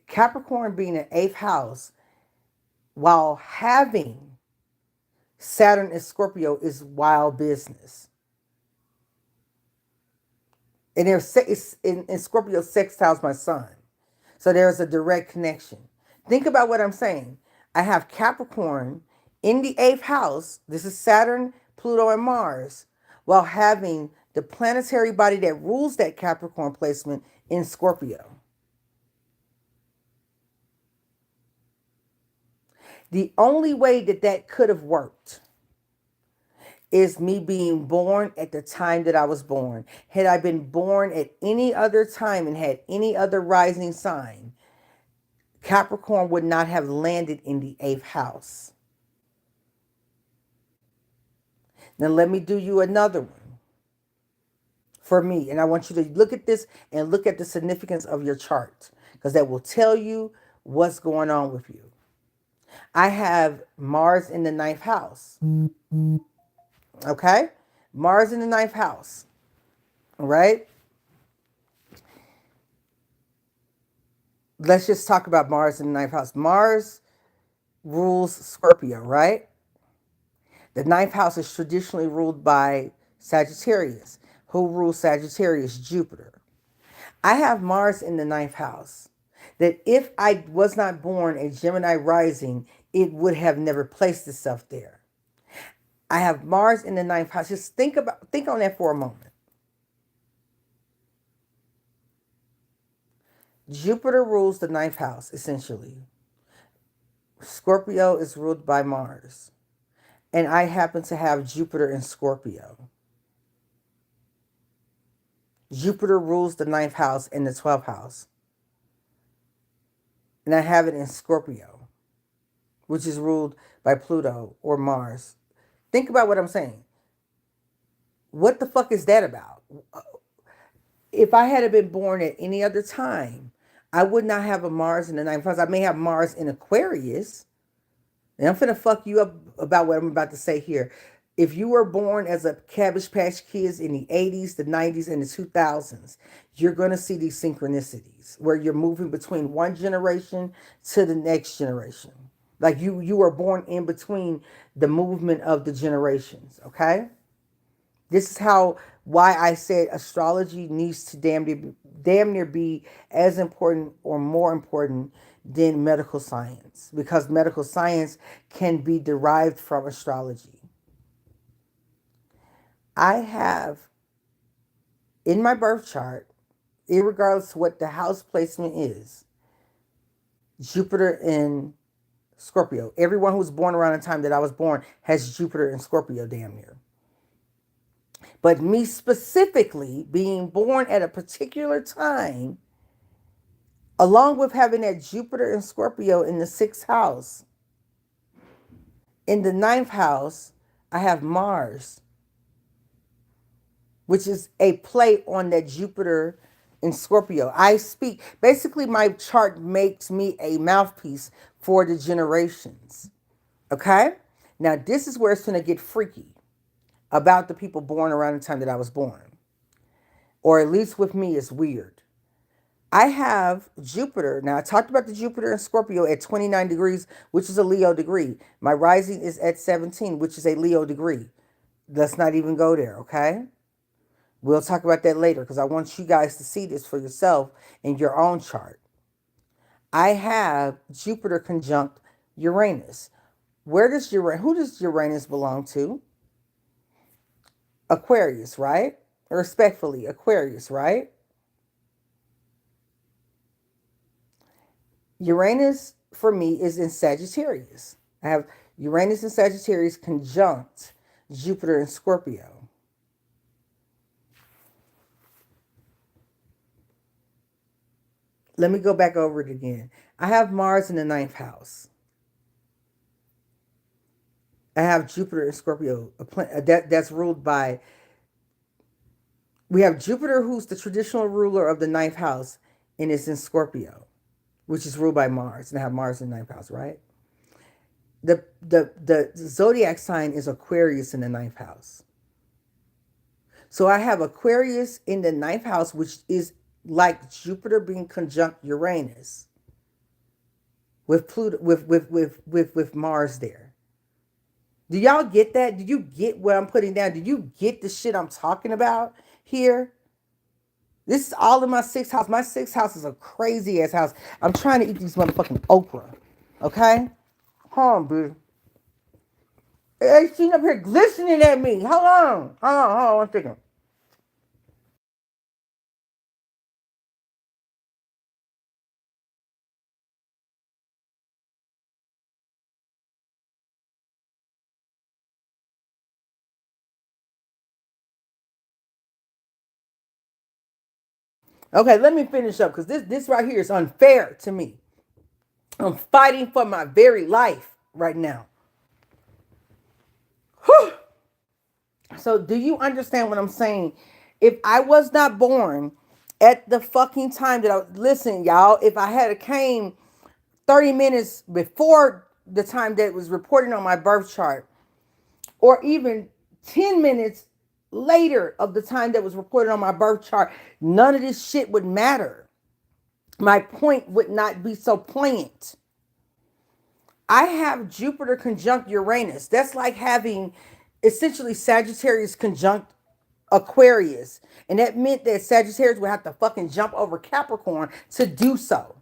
Capricorn being an eighth house while having Saturn and Scorpio is wild business. And in Scorpio sextiles my sun. So there's a direct connection. Think about what I'm saying. I have Capricorn in the eighth house. This is Saturn, Pluto, and Mars, while having the planetary body that rules that Capricorn placement in Scorpio. The only way that could have worked is me being born at the time that I was born. Had I been born at any other time and had any other rising sign, Capricorn would not have landed in the eighth house. Now let me do you another one for me. And I want you to look at this and look at the significance of your chart, because that will tell you what's going on with you. I have Mars in the ninth house. Okay? Mars in the ninth house. All right? Let's just talk about Mars in the ninth house. Mars rules Scorpio, right? The ninth house is traditionally ruled by Sagittarius. Who rules Sagittarius? Jupiter. I have Mars in the ninth house. That if I was not born a Gemini rising, it would have never placed itself there. I have Mars in the ninth house. Just think on that for a moment. Jupiter rules the ninth house, essentially. Scorpio is ruled by Mars. And I happen to have Jupiter in Scorpio. Jupiter rules the ninth house and the 12th house. And I have it in Scorpio, which is ruled by Pluto or Mars. Think about what I'm saying. What the fuck is that about? If I had been born at any other time, I would not have a Mars in the ninth house. I may have Mars in Aquarius. And I'm finna fuck you up about what I'm about to say here. If you were born as a Cabbage Patch Kids in the 80s, the 90s, and the 2000s, you're going to see these synchronicities where you're moving between one generation to the next generation. Like you were born in between the movement of the generations, okay? This is why I said astrology needs to damn near be as important or more important than medical science, because medical science can be derived from astrology. I have in my birth chart, irregardless of what the house placement is, Jupiter in Scorpio. Everyone who was born around the time that I was born has Jupiter in Scorpio damn near. But me specifically being born at a particular time, along with having that Jupiter and Scorpio in the sixth house, in the ninth house, I have Mars, which is a play on that Jupiter in Scorpio. I speak, basically, my chart makes me a mouthpiece for the generations. Okay? Now, this is where it's going to get freaky about the people born around the time that I was born. Or at least with me, it's weird. I have Jupiter. Now, I talked about the Jupiter in Scorpio at 29 degrees, which is a Leo degree. My rising is at 17, which is a Leo degree. Let's not even go there, okay? We'll talk about that later because I want you guys to see this for yourself in your own chart. I have Jupiter conjunct Uranus. Who does Uranus belong to? Aquarius, right? Respectfully, Aquarius, right? Uranus for me is in Sagittarius. I have Uranus and Sagittarius conjunct Jupiter and Scorpio. Let me go back over it again. I have Mars in the ninth house. I have Jupiter and Scorpio. That's ruled by. We have Jupiter, who's the traditional ruler of the ninth house, and it's in Scorpio, which is ruled by Mars. And I have Mars in the ninth house, right? The zodiac sign is Aquarius in the ninth house. So I have Aquarius in the ninth house, which is like Jupiter being conjunct Uranus with Pluto, with Mars there. Do y'all get that? Do you get what I'm putting down? Do you get the shit I'm talking about here? This is all in my sixth house. My sixth house is a crazy ass house. I'm trying to eat these motherfucking okra. Okay? Hold on, boo. Hey, she's up here glistening at me. Hold on 1 second. Okay, let me finish up because this right here is unfair to me. I'm fighting for my very life right now. Whew. So do you understand what I'm saying? If I was not born at the fucking time that listen, y'all, if I had came 30 minutes before the time that was reported on my birth chart, or even 10 minutes later of the time that was reported on my birth chart, none of this shit would matter. My point would not be so poignant. I have Jupiter conjunct Uranus. That's like having essentially Sagittarius conjunct Aquarius. And that meant that Sagittarius would have to fucking jump over Capricorn to do so.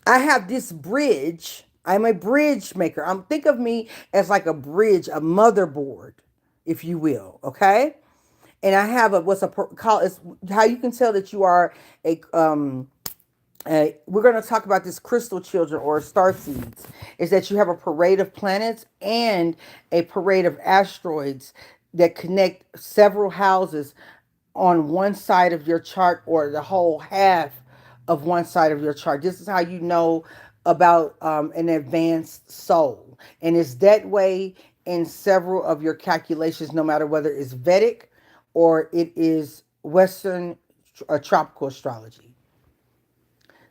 I have this bridge. I'm a bridge maker. Think of me as like a bridge, a motherboard, if you will. Okay. And I have it's how you can tell that you are we're going to talk about this crystal children or star seeds, is that you have a parade of planets and a parade of asteroids that connect several houses on one side of your chart or the whole half of one side of your chart. This is how you know about an advanced soul. And it's that way in several of your calculations, no matter whether it's Vedic or it is Western tropical astrology.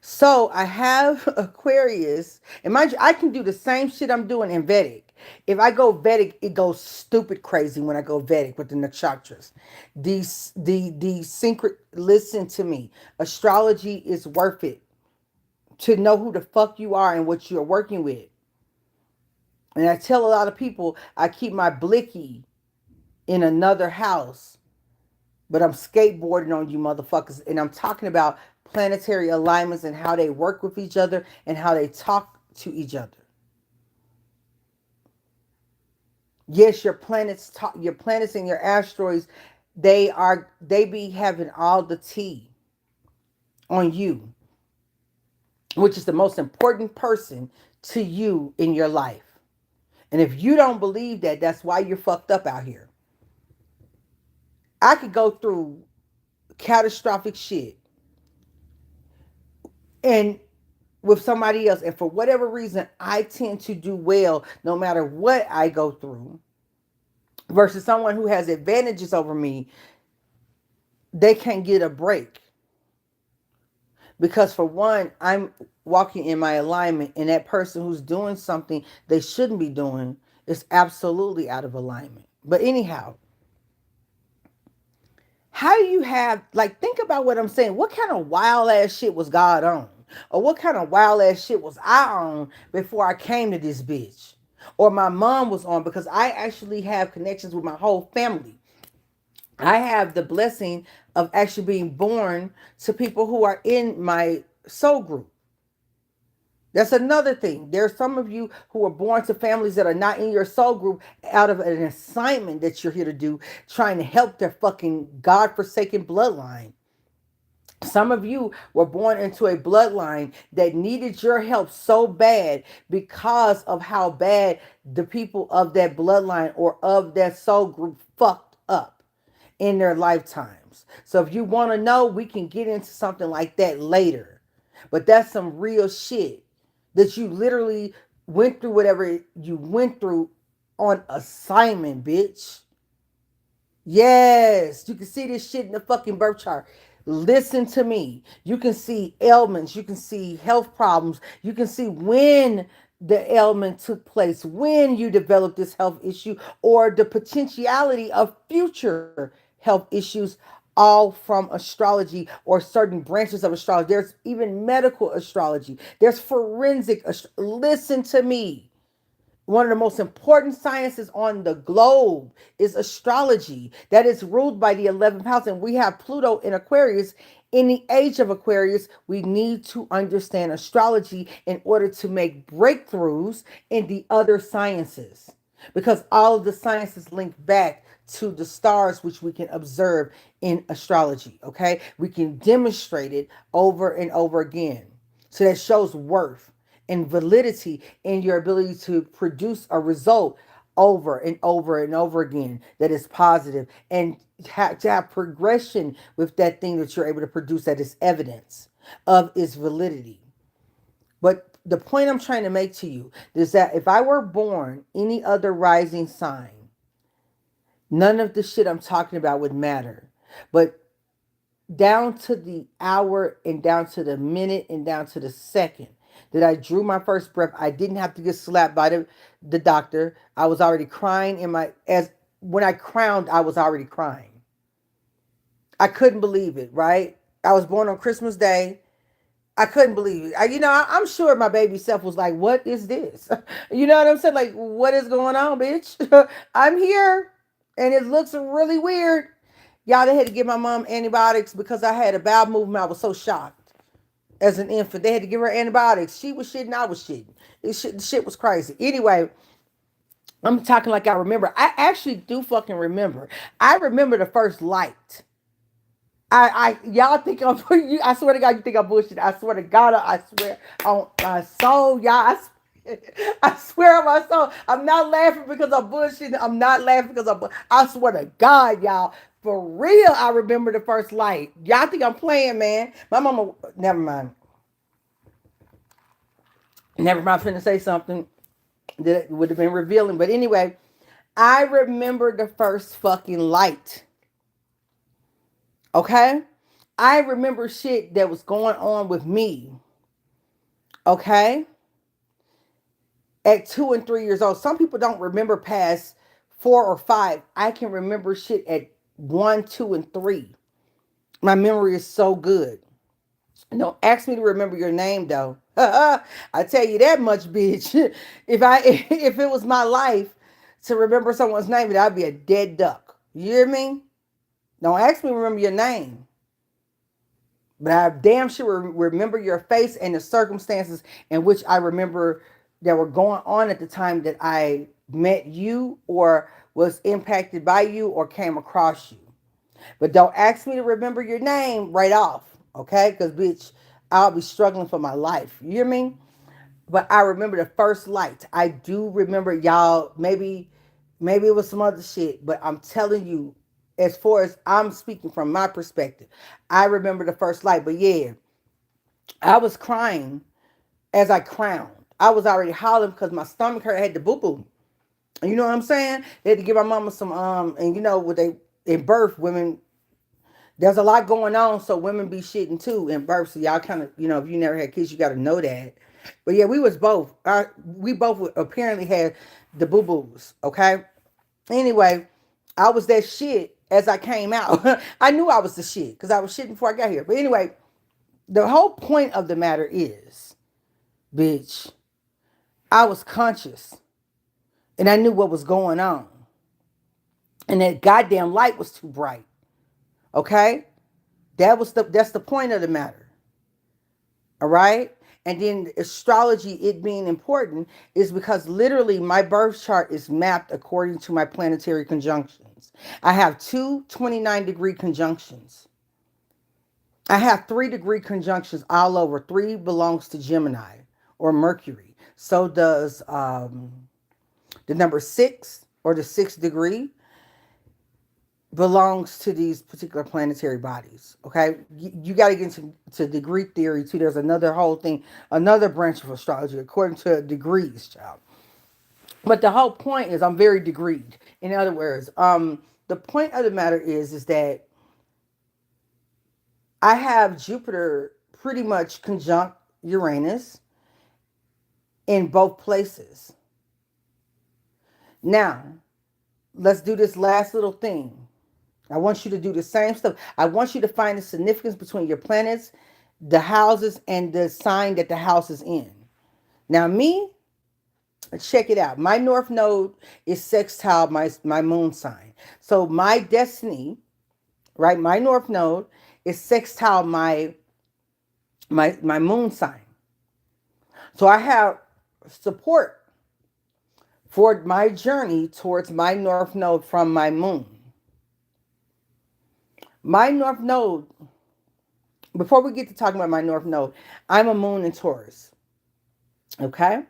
So I have Aquarius, and mind you, I can do the same shit I'm doing in Vedic. If I go Vedic, it goes stupid crazy when I go Vedic with the nakshatras. The synchro. Listen to me. Astrology is worth it to know who the fuck you are and what you're working with. And I tell a lot of people I keep my blicky in another house, but I'm skateboarding on you motherfuckers, and I'm talking about planetary alignments and how they work with each other and how they talk to each other. Yes, your planets and your asteroids, they be having all the tea on you, which is the most important person to you in your life. And if you don't believe that, that's why you're fucked up out here. I could go through catastrophic shit and with somebody else, and for whatever reason I tend to do well no matter what I go through, versus someone who has advantages over me. They can't get a break because, for one, I'm walking in my alignment, and that person who's doing something they shouldn't be doing is absolutely out of alignment. But anyhow, how do you have, like, think about what I'm saying. What kind of wild ass shit was God on? Or what kind of wild ass shit was I on before I came to this bitch? Or my mom was on, because I actually have connections with my whole family. I have the blessing of actually being born to people who are in my soul group. That's another thing. There's some of you who are born to families that are not in your soul group out of an assignment that you're here to do, trying to help their fucking God-forsaken bloodline. Some of you were born into a bloodline that needed your help so bad because of how bad the people of that bloodline or of that soul group fucked up in their lifetimes. So if you want to know, we can get into something like that later. But that's some real shit that you literally went through whatever you went through on assignment, bitch. Yes, you can see this shit in the fucking birth chart. Listen to me. You can see ailments. You can see health problems. You can see when the ailment took place, when you developed this health issue, or the potentiality of future health issues, all from astrology or certain branches of astrology. There's even medical astrology. There's forensic. Listen to me. One of the most important sciences on the globe is astrology, that is ruled by the 11th house. And we have Pluto in Aquarius. In the age of Aquarius, we need to understand astrology in order to make breakthroughs in the other sciences, because all of the sciences link back to the stars, which we can observe in astrology. Okay, we can demonstrate it over and over again. So that shows worth and validity in your ability to produce a result over and over and over again that is positive, and to have progression with that thing that you're able to produce, that is evidence of its validity. But the point I'm trying to make to you is that if I were born any other rising sign, none of the shit I'm talking about would matter. But down to the hour and down to the minute and down to the second that I drew my first breath, I didn't have to get slapped by the doctor. I was already crying in my, as when I crowned, I was already crying. I couldn't believe it, right? I was born on Christmas Day. I couldn't believe it. I'm sure my baby self was like, what is this? You know what I'm saying? Like, what is going on, bitch? I'm here. And it looks really weird. Y'all, they had to give my mom antibiotics because I had a bowel movement. I was so shocked as an infant. They had to give her antibiotics. She was shitting, I was shitting. The shit was crazy. Anyway, I'm talking like I remember. I actually do fucking remember. I remember the first light. Y'all think I'm, I swear to God, you think I'm bullshit. I swear to God, I swear on my soul, y'all. I swear on my soul. I'm not laughing because I'm bullshitting. I'm not laughing because I swear to God, y'all. For real, I remember the first light. Y'all think I'm playing, man. My mama, never mind. Never mind, finna say something that would have been revealing. But anyway, I remember the first fucking light. Okay? I remember shit that was going on with me. Okay? At 2 and 3 years old. Some people don't remember past 4 or 5. I can remember shit at 1, 2, and 3. My memory is so good. Don't ask me to remember your name though. I tell you that much, bitch. If it was my life to remember someone's name, then I'd be a dead duck. You hear me? Don't ask me to remember your name. But I damn sure remember your face and the circumstances in which I remember that were going on at the time that I met you or was impacted by you or came across you. But don't ask me to remember your name right off, okay? Because, bitch, I'll be struggling for my life. You hear me? But I remember the first light. I do remember, y'all. Maybe it was some other shit, but I'm telling you, as far as I'm speaking from my perspective, I remember the first light. But yeah, I was crying as I crowned. I was already hollering because my stomach hurt. I had the boo boo. You know what I'm saying? They had to give my mama some and you know what they in birth women. There's a lot going on, so women be shitting too in birth. So y'all kind of, you know, if you never had kids, you got to know that. But yeah, we was both. We both apparently had the boo boos. Okay. Anyway, I was that shit as I came out. I knew I was the shit because I was shitting before I got here. But anyway, the whole point of the matter is, bitch, I was conscious and I knew what was going on, and that goddamn light was too bright. Okay, that's the point of the matter. All right. And then astrology, it being important, is because literally my birth chart is mapped according to my planetary conjunctions. I have two 29-degree conjunctions. I have 3-degree conjunctions all over. 3 belongs to Gemini or Mercury. So does the number 6 or the 6th degree belongs to these particular planetary bodies. Okay, you got to get into degree theory too. There's another whole thing, another branch of astrology according to degrees, child. But the whole point is I'm very degreed. In other words, the point of the matter is that I have Jupiter pretty much conjunct Uranus in both places. Now, let's do this last little thing. I want you to do the same stuff. I want you to find the significance between your planets, the houses, and the sign that the house is in. Now, me, check it out. My North Node is sextile my moon sign. So my destiny, right? My North Node is sextile my moon sign. So I have support for my journey towards my North Node from my moon. My North Node, before we get to talking about my North Node, I'm a moon in Taurus. Okay?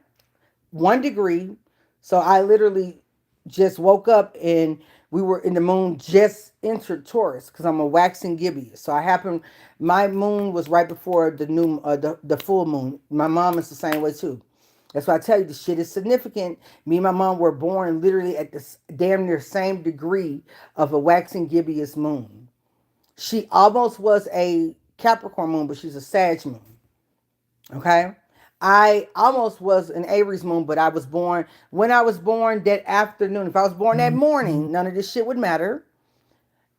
1 degree. So I literally just woke up and we were in the moon just entered Taurus because I'm a waxing gibbous. So my moon was right before the full moon. My mom is the same way too. That's why I tell you the shit is significant. Me and my mom were born literally at the damn near same degree of a waxing gibbous moon. She almost was a Capricorn moon, but she's a Sag moon. Okay? I almost was an Aries moon, but when I was born that afternoon. If I was born that morning, none of this shit would matter.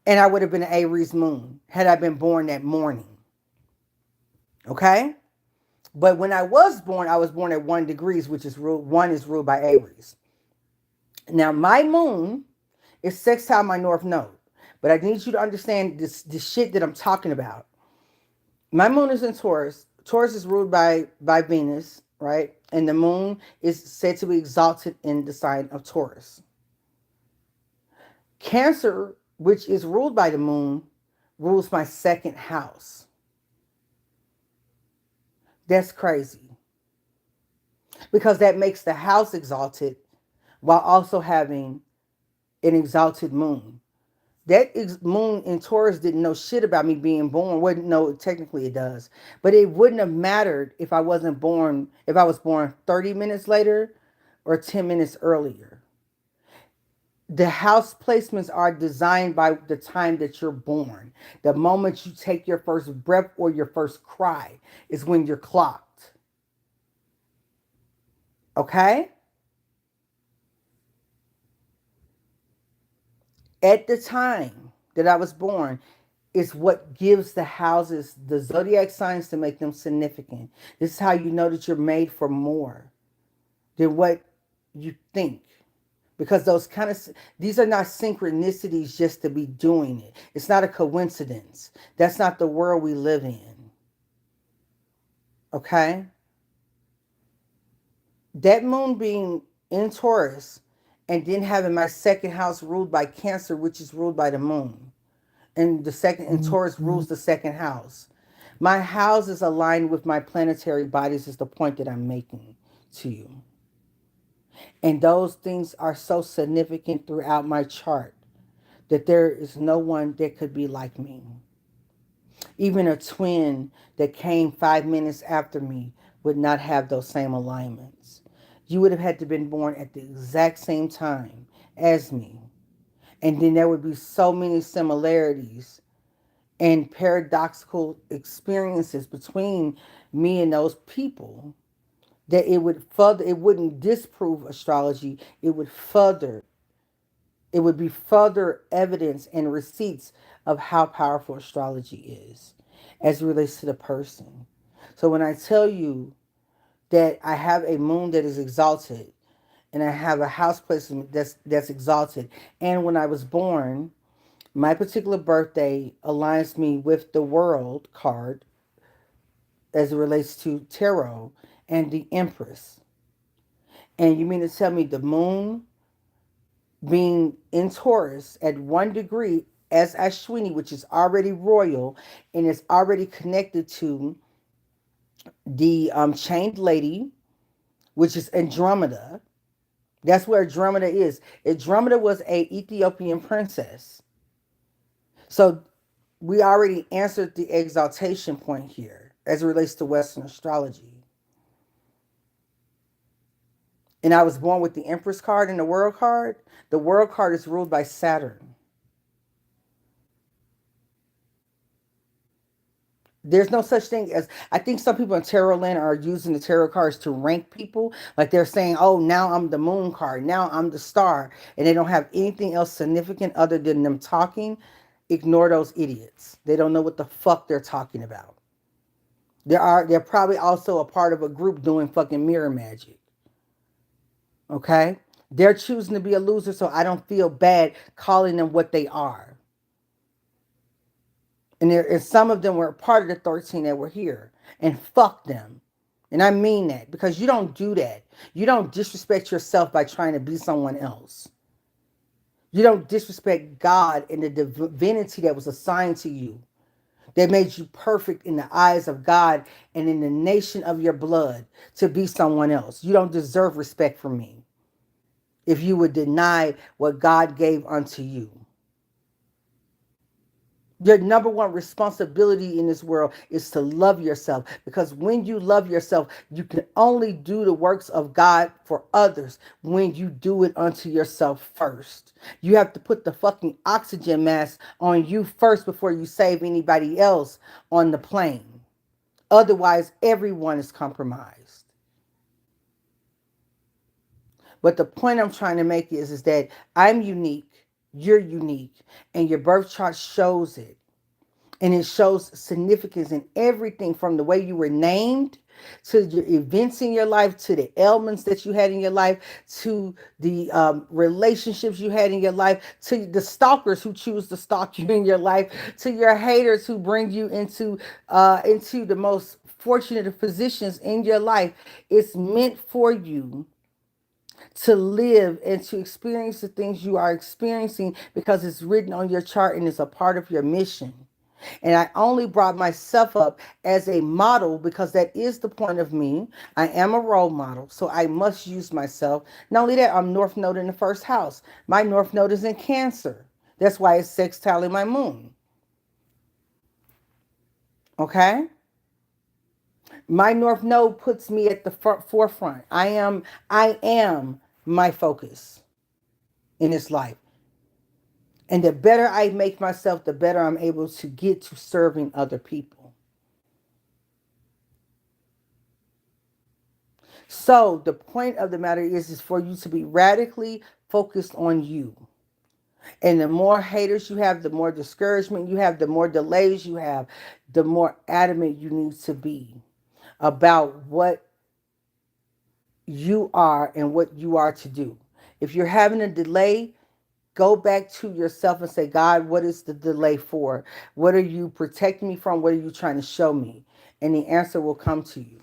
And I would have been an Aries moon had I been born that morning. Okay? But when I was born at 1 degrees, which is ruled, 1 is ruled by Aries. Now, my moon is sextile my North Node. But I need you to understand this shit that I'm talking about. My moon is in Taurus. Taurus is ruled by Venus, right? And the moon is said to be exalted in the sign of Taurus. Cancer, which is ruled by the moon, rules my 2nd house. That's crazy. Because that makes the house exalted while also having an exalted moon. That moon in Taurus didn't know shit about me being born. Wouldn't know, technically it does, but it wouldn't have mattered if I wasn't born. If I was born 30 minutes later or 10 minutes earlier. The house placements are designed by the time that you're born. The moment you take your first breath or your first cry is when you're clocked. Okay? At the time that I was born is what gives the houses the zodiac signs to make them significant. This is how you know that you're made for more than what you think. Because those kind of, these are not synchronicities just to be doing it. It's not a coincidence. That's not the world we live in. Okay? That moon being in Taurus and then having my second house ruled by Cancer, which is ruled by the moon. And the second, and Taurus rules the second house. My house is aligned with my planetary bodies, is the point that I'm making to you. And those things are so significant throughout my chart that there is no one that could be like me. Even a twin that came 5 minutes after me would not have those same alignments. You would have had to been born at the exact same time as me. And then there would be so many similarities and paradoxical experiences between me and those people that it wouldn't disprove astrology, it would be further evidence and receipts of how powerful astrology is as it relates to the person. So when I tell you that I have a moon that is exalted and I have a house placement that's exalted, and when I was born, my particular birthday aligns me with the world card as it relates to tarot and the Empress. And you mean to tell me the moon being in Taurus at 1 degree as Ashwini, which is already royal and is already connected to the chained lady, which is Andromeda. That's where Andromeda is. Andromeda was a Ethiopian princess. So we already answered the exaltation point here as it relates to Western astrology. And I was born with the Empress card and the World card. The World card is ruled by Saturn. There's no such thing as, I think some people in tarot land are using the tarot cards to rank people. Like they're saying, oh, now I'm the moon card. Now I'm the star. And they don't have anything else significant other than them talking. Ignore those idiots. They don't know what the fuck they're talking about. They're probably also a part of a group doing fucking mirror magic. Okay? They're choosing to be a loser, so I don't feel bad calling them what they are. And some of them were a part of the 13 that were here. And fuck them. And I mean that because you don't do that. You don't disrespect yourself by trying to be someone else. You don't disrespect God and the divinity that was assigned to you, that made you perfect in the eyes of God and in the nation of your blood to be someone else. You don't deserve respect from me if you would deny what God gave unto you. Your number one responsibility in this world is to love yourself, because when you love yourself, you can only do the works of God for others when you do it unto yourself first. You have to put the fucking oxygen mask on you first before you save anybody else on the plane. Otherwise, everyone is compromised. But the point I'm trying to make is that I'm unique, you're unique, and your birth chart shows it. And it shows significance in everything from the way you were named to your events in your life, to the ailments that you had in your life, to the relationships you had in your life, to the stalkers who choose to stalk you in your life, to your haters who bring you into the most fortunate of positions in your life. It's meant for you to live and to experience the things you are experiencing because it's written on your chart and it's a part of your mission. And I only brought myself up as a model because that is the point of me. I am a role model, so I must use myself. Not only that, I'm North Node in the first house. My North Node is in Cancer. That's why it's sextiling my moon. Okay? My North Node puts me at the forefront. I am my focus in this life. And the better I make myself, the better I'm able to get to serving other people. So the point of the matter is for you to be radically focused on you. And the more haters you have, the more discouragement you have, the more delays you have, the more adamant you need to be about what you are and what you are to do. If you're having a delay, go back to yourself and say, God, what is the delay for? What are you protecting me from? What are you trying to show me? And the answer will come to you.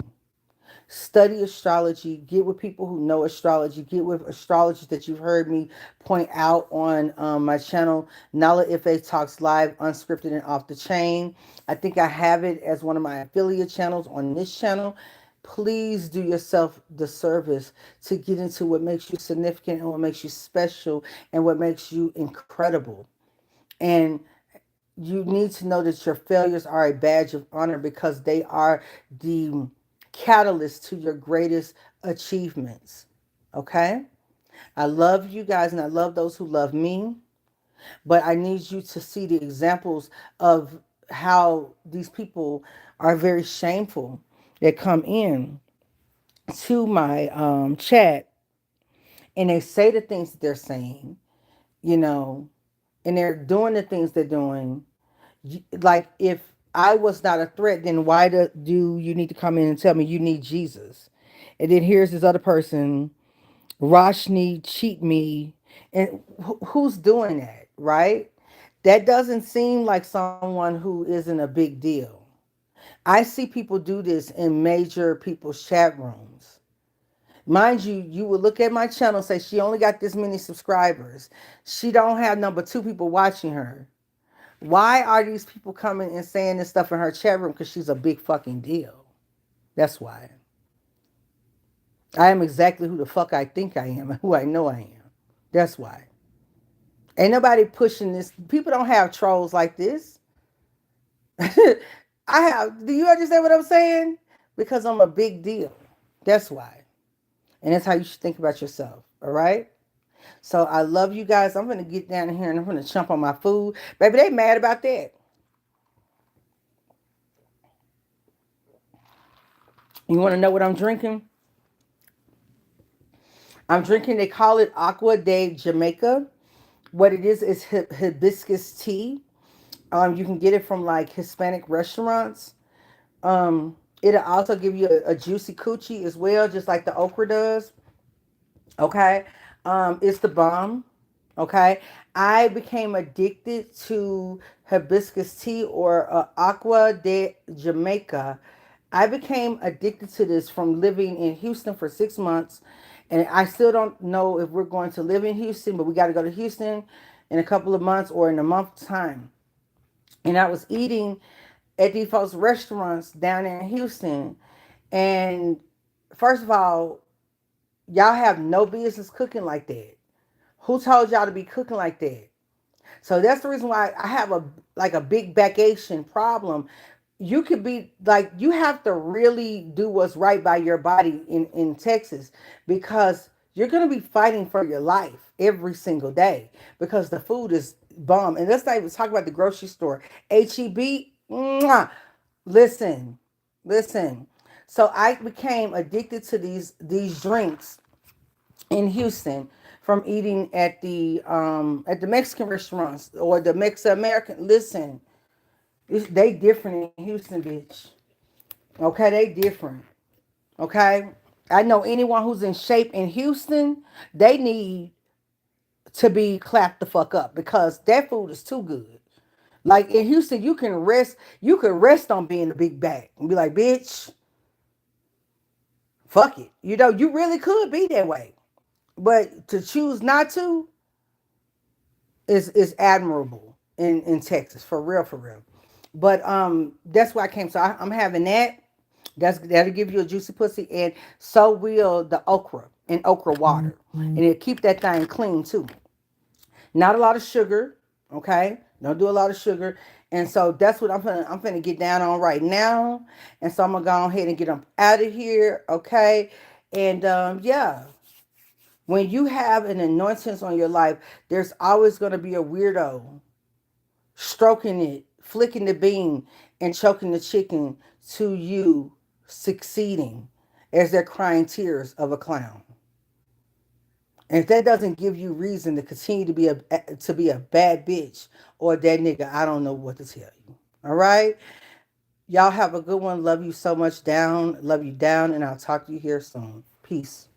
Study astrology. Get with people who know astrology. Get with astrologers that you've heard me point out on my channel, Nala-Ife Talks Live, Unscripted and Off the Chain. I think I have it as one of my affiliate channels on this channel. Please do yourself the service to get into what makes you significant and what makes you special and what makes you incredible. And you need to know that your failures are a badge of honor because they are the catalyst to your greatest achievements. Okay? I love you guys and I love those who love me, but I need you to see the examples of how these people are very shameful that come in to my chat and they say the things that they're saying, you know, and they're doing the things they're doing. Like, if I was not a threat, then why do you need to come in and tell me you need Jesus? And then here's this other person, Roshni, cheat me. And who's doing that, right? That doesn't seem like someone who isn't a big deal. I see people do this in major people's chat rooms. Mind you, you would look at my channel and say she only got this many subscribers. She don't have number two people watching her. Why are these people coming and saying this stuff in her chat room? Because she's a big fucking deal. That's why. I am exactly who the fuck I think I am and who I know I am. That's why. Ain't nobody pushing this. People don't have trolls like this. I have. Do you understand what I'm saying? Because I'm a big deal. That's why. And that's how you should think about yourself. All right? So I love you guys. I'm going to get down here and I'm going to chomp on my food. Baby, they mad about that. You want to know what I'm drinking? I'm drinking, they call it Aqua de Jamaica. What it is hibiscus tea. You can get it from like Hispanic restaurants. It'll also give you a juicy coochie as well, just like the okra does. Okay. It's the bomb. Okay. I became addicted to hibiscus tea or Aqua de Jamaica. I became addicted to this from living in Houston for 6 months. And I still don't know if we're going to live in Houston, but we got to go to Houston in a couple of months or in a month's time. And I was eating at these folks' restaurants down there in Houston. And first of all, y'all have no business cooking like that. Who told y'all to be cooking like that? So that's the reason why I have a big vacation problem. You could be like, you have to really do what's right by your body in Texas, because you're going to be fighting for your life every single day because the food is bomb. And let's not even talk about the grocery store. HEB, mwah. Listen, listen. So I became addicted to these drinks in Houston from eating at the Mexican restaurants or the Mexican American. Listen, they different in Houston, bitch. Okay, they different. Okay, I know anyone who's in shape in Houston, they need to be clapped the fuck up because that food is too good. Like in Houston, you can rest on being a big bag and be like, bitch, fuck it. You know, you really could be that way. But to choose not to is admirable in Texas, for real, for real. But that's why I came. So I'm having that. That'll give you a juicy pussy, and so will the okra and okra water, and it'll keep that thing clean too. Not a lot of sugar, Okay, don't do a lot of sugar. And so that's what I'm gonna get down on right now. And so I'm gonna go ahead and get them out of here. Okay, and yeah, when you have an anointings on your life, there's always gonna be a weirdo stroking it, flicking the bean, and choking the chicken to you succeeding as they're crying tears of a clown. And if that doesn't give you reason to continue to be a bad bitch or a dead nigga, I don't know what to tell you. All right? Y'all have a good one. Love you so much down. Love you down. And I'll talk to you here soon. Peace.